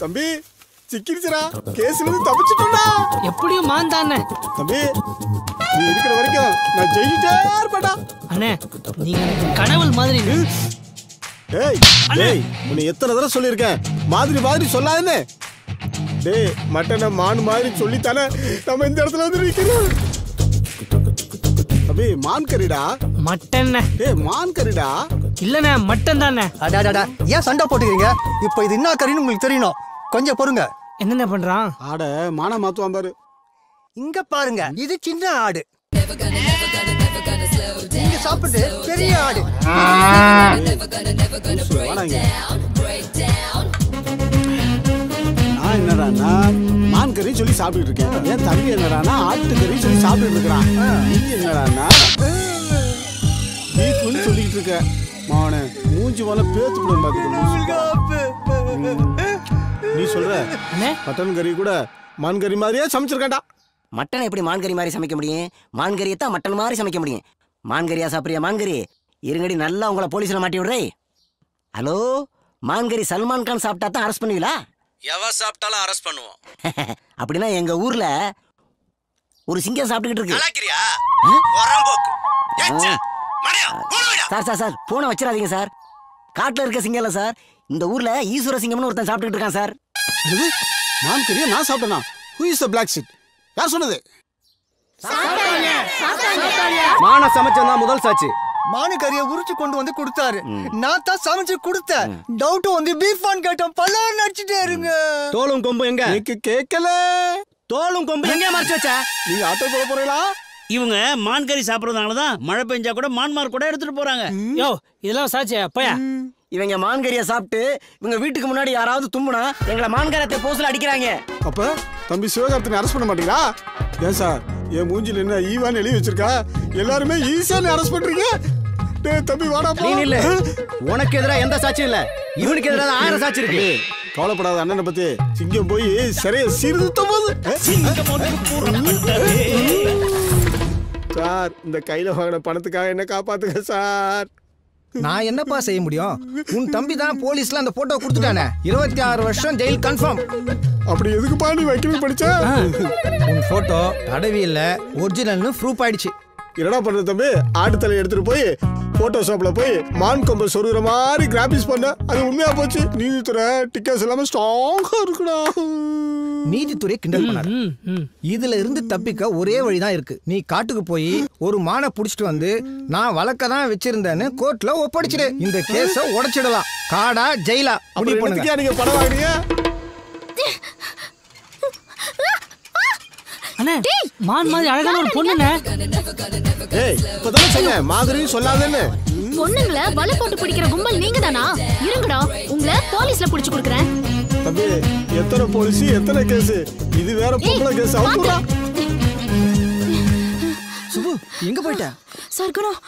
தம்பி சிக்கிருச்சுடா. கேஸ்ல இருந்து தப்பிச்சிட்டோம்டா. எப்படியும் மாந்தானே. தம்பி நீ இருக்கிற வரைக்கும் நான் ஜெயிச்சிட்டே இருப்பேன்டா. அண்ணே நீங்க கடவுள் மாதிரி. டேய் டேய் உன்னை எத்தனை தடவை சொல்லியிருக்கேன், மாதிரி மாதிரி சொல்லாதே. டேய் மட்டனை மான் மாதிரி சொல்லித்தானே நம்ம இந்த இடத்துல வந்து நிற்கிறோம். தம்பி மான் கறிடா. மட்டன். டேய் மான் கறிடா. இல்லண்ணே மட்டன் தானே. அடாடா ஏன் சண்டை போட்டுக்கிறீங்க? இப்போ இது என்ன கறின்னு உங்களுக்கு தெரியணும், கொஞ்சம் பொறுங்க. என்னென்ன பண்றான்? ஆட மானா மாத்துவான் பாரு. இங்க பாருங்க, இது சின்ன ஆடு, இங்க சாப்பிட்டு பெரிய ஆடு. நான் என்னடானா மான் கறி சொல்லி சாப்பிட்டு இருக்கேன். என் தம்பி என்னடானா ஆட்டு கறி சொல்லி சாப்பிட்டு இருக்கிறான். நீ என்னடானா பீஃப்னு சொல்லிட்டு இருக்க. மாவனே மூஞ்சி போல பேத்து விட பாத்துக்க. நீ சொல்ற மட்டன் கறி கூட மான் கறி மாதிரியே சமைச்சிருக்கேன்டா. மட்டன் எப்படி மான்கறி மாதிரி சமைக்க முடியும்? மான்கறியை தான் மட்டன் மாதிரி சமைக்க முடியும். மான்கறியா சாப்பிட்றியா? மான்கறி இருங்கடி, நல்லா உங்களை போலீஸில் மாட்டி விடுறே. ஹலோ, மான்கறி சல்மான் கான் சாப்பிட்டா தான் அரெஸ்ட் பண்ணுவீங்களா? எவன் சாப்பிட்டாலும் அரெஸ்ட் பண்ணுவோம். அப்படின்னா எங்க ஊர்ல ஒரு சிங்கம் சாப்பிட்டுக்கிட்டு இருக்கு. சார் சார் சார் போனை வச்சிடாதீங்க சார். காட்டுல இருக்க சிங்கம் இல்ல சார், இந்த ஊர்ல ஈஸ்வர சிங்கம்னு ஒருத்தன் சாப்பிட்டுக்கிட்டு இருக்கான் சார். மான்கறியா நான் சாப்பிட்டேனா? Who is the black sheep? யார் சொன்னது? மான சமைச்சா முதல் சாட்சி. மானு கறியை உரிச்சு கொண்டு வந்து கொடுத்தாரு, நான் தான் சமைச்சு கொடுத்தேன். டவுட் வந்து பீஃபான் கேட்டோம், பல்லாறு நடிச்சுட்டே இருங்க. தோலும் கொம்பு எங்க? கேட்கல. தோலும் கொம்பு எங்க மறைச்சு வச்ச? நீங்க ஆட்டோ போட போறீங்களா? இவங்க மான் கறி சாப்பிடுறதுனால தான் மழை பெஞ்சா கூட மான்மார் கூட எடுத்துட்டு போறாங்க. யோ இதெல்லாம் சாட்சியா? போயா இவங்க மான்கறியை சாப்பிட்டு இவங்க வீட்டுக்கு முன்னாடி யாராவது தும்முனா எங்களை மான்கரத்தை போஸ்ல அடிக்கிறாங்க. அப்ப தம்பி சிவகார்த்தினை அரெஸ்ட் பண்ண மாட்டீங்களா? ஏன் சார் என் மூஞ்சில என்ன ஈவான்னு எழுதி வச்சிருக்கா? எல்லாருமே ஈஸியான அரெஸ்ட் பண்றீங்க. டேய் தம்பி வாடா போ. நீ இல்ல. உனக்கு எதிரா எந்த சாட்சியும் இல்ல. இவனுக்கு எதிரா 1000 சாட்சி இருக்கு. கவலைப்படாத அண்ணனை பத்தி. சிங்கம் போய் சரியா சீர்திருத்தம் போது. சார் இந்த கையில வாங்கின பணத்துக்காக என்ன காப்பாத்துங்க சார். நான் என்னப்பா செய்ய முடியும்? உன் தம்பி தான் போலீஸ்ல அந்த போட்டோ கொடுத்துட்டானே. 26 வருஷம் ஜெயில் கன்ஃபார்ம். அப்படி எதுக்குப்பா நீ வக்கீல் படிச்ச? உன் போட்டோ தடவியில்ல ஒரிஜினல்னு ப்ரூஃப் ஆயிடுச்சு. என்னடா பண்ற தம்பி? ஆட்டு தலை எடுத்துட்டு போய் போட்டோஷாப்ல போய் மான் கொம்பு சொருகிற மாதிரி கிராபிக்ஸ் பண்ண. அது உண்மையா போச்சு. நீதித்துறை டிக்கெட்ஸ் எல்லாமே ஸ்ட்ராங்கா இருக்குடா. நீதித்துறை கிண்டல் பண்ணாரு. இதுல இருந்து தப்பிக்க ஒரே வழிதான் இருக்கு. நீ காட்டுக்கு போய் ஒரு மானை புடிச்சிட்டு வந்து நான் வழக்க தான் வச்சிருந்தேன்னு கோர்ட்ல ஒப்படைச்சிடு. இந்த கேஸ உடைச்சிடலாம். காடா ஜெயிலா முடிவு பண்ணுங்க. நீங்க படம் வாங்குறீங்க? அண்ணே மான் மாதிரி அழகான ஒரு பொண்ணுண்ணே. ஏய் இப்பதான் சொன்னேன் மாதிரி சொல்லாதேன்னு. பொண்ணுங்கள வலை போட்டு பிடிக்கிற கும்பல் நீங்க தானா? இருங்கடா உங்களை போலீஸ்ல புடிச்சு கொடுக்குறேன். தம்பி எத்தனை போலீஸ் எத்தனை கேஸ்? இது வேற பொம்பளை கேஸ். அவுக்குடா. சுபு எங்க போயிட்ட? சர்க்குணம்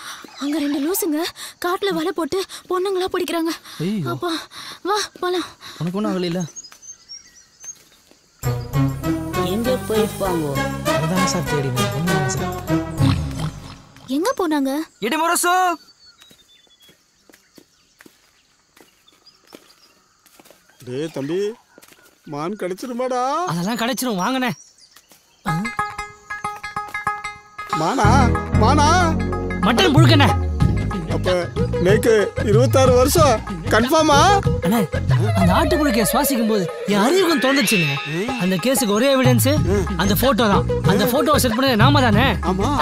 அங்க 2 லூசுங்க காட்டுல வலை போட்டு பொண்ணுங்களா பிடிக்கிறாங்க. அப்பா வா போலாம். உனக்கு ஒன்றும் ஆகல. எங்க போயிருப்பாங்க? அதான் சார் தேடினேன். எங்க போனாங்க? இடிமுரசு டேய் தம்பி மான் கிடைச்சிருமாடா? அதெல்லாம் கிடைச்சிரும் வாங்கண்ணே. மானா மானா மட்டன் புழுக்கண்ணே. அப்ப நேக்கு 26 வருஷம் கன்ஃபார்மா? அண்ணே அந்த ஆட்டு புழுக்கைய சுவாசிக்கும் போது என் அறிவுக்கும் தோணுச்சுங்க. அந்த கேஸுக்கு ஒரே எவிடன்ஸ் அந்த போட்டோ தான். அந்த போட்டோவை செட் பண்ண நாம தானே.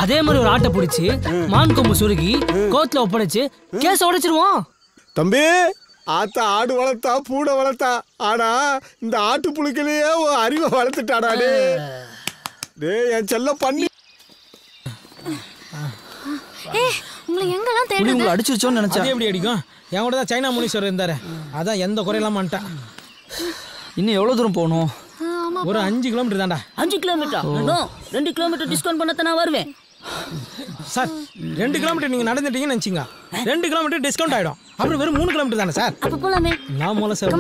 அதே மாதிரி ஒரு ஆட்டை பிடிச்சி மான் கொம்பு சுருகி கோர்ட்ல ஒப்படைச்சு கேஸ உடைச்சிருவோம். தம்பி ஆத்தா ஆடு வளர்த்தா பூனை வளர்த்தா. ஆனா இந்த ஆட்டு புழுக்கிலேயே அறிவை வளர்த்துட்டாடா. டேய் என் செல்ல பண்ணி. உங்களை எங்கெல்லாம் தேடுறது? உங்களை அடிச்சிருச்சோன்னு நினைச்சா. அது எப்படி அடிக்கும்? என் கூட தான் சைனா முனீஸ்வரர் இருந்தாரு. அதான் எந்த குறையெல்லாம் பண்ணிட்டான். இன்னும் எவ்வளவு தூரம் போகணும்? ஒரு 5 கிலோமீட்டர் தான்டா. 5 கிலோமீட்டர்? 2 கிலோமீட்டர் டிஸ்கவுண்ட் பண்ண நான் வருவேன். சார் 2 கிலோமீட்டர் நீங்க நடந்துட்டீங்கன்னு நினைச்சீங்க. 2 கிலோமீட்டர் டிஸ்கவுண்ட் ஆயிடும். அப்புறம் வெறும் 3 கிலோமீட்டர் தானே சார்? அப்ப போலாமே. நான் மூல சார்.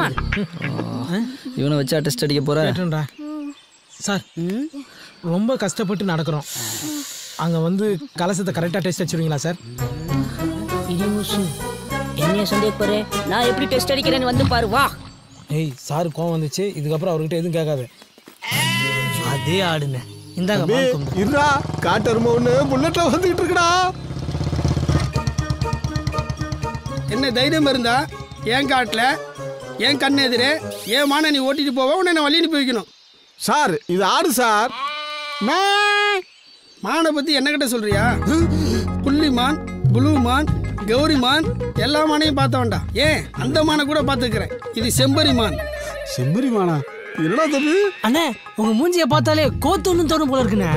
இவனை வச்சா டெஸ்ட் அடிக்க போறேன். சார் ரொம்ப கஷ்டப்பட்டு நடக்கிறோம். அங்க வந்து கலசத்தை கரெக்டா டெஸ்ட் அடிச்சிருவீங்களா சார்? இடிமுரசு என்ன சந்தேகப்படுற? நான் எப்படி டெஸ்ட் அடிக்கிறேன்னு வந்து பாரு வா. ஏய் சார் கோவம் வந்துச்சு. இதுக்கப்புறம் அவர்கிட்ட எதுவும் கேட்காது. அதே ஆடுங்க. இந்தாங்க இருடா காட்டரும ஒண்ணு புல்லட்ல வந்துட்டு இருக்குடா. என்ன தைரியம் இருந்தா என் காட்டுல என் கண்ணு எதிரே என் மான நீ ஓட்டிட்டு போவ உன்னை நான் வழி அனுப்பி வைக்கணும். சார் இது ஆடு சார். மானை பத்தி என்ன கிட்ட சொல்றியா? புள்ளி மான், புளூ மான், கௌரி மான் எல்லா மானையும் பார்த்த வேண்டாம். ஏன் அந்த மானை கூட பார்த்துக்கிறேன். இது செம்பரி மான். செம்பரி மானா? என்னடா தம்பி? அண்ணே உங்க மூஞ்சிய பார்த்தாலே கோத்துன்னு தோணும் போல இருக்குண்ணே.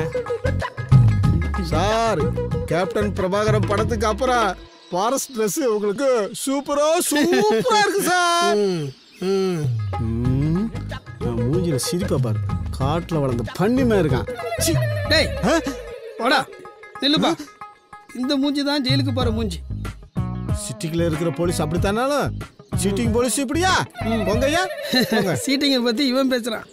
சார் கேப்டன் பிரபாகரன் படத்துக்கு அப்புறம் ஃபாரஸ்ட் ட்ரெஸ் உங்களுக்கு சூப்பரா இருக்கு சார். மூஞ்சில சிரிப்பா பாரு. காட்டுல வளர்ந்த பண்ணிமா இருக்கான். டேய் வாடா நில்லுப்பா. இந்த மூஞ்சி தான் ஜெயிலுக்கு போற மூஞ்சி. சிட்டிக்குள்ள இருக்கிற போலீஸ் அப்படித்தானாலும் சீட்டிங் போலீஸ் இப்படியா? போங்கய்யா. சீட்டிங்கை பத்தி இவன் பேசுறான்.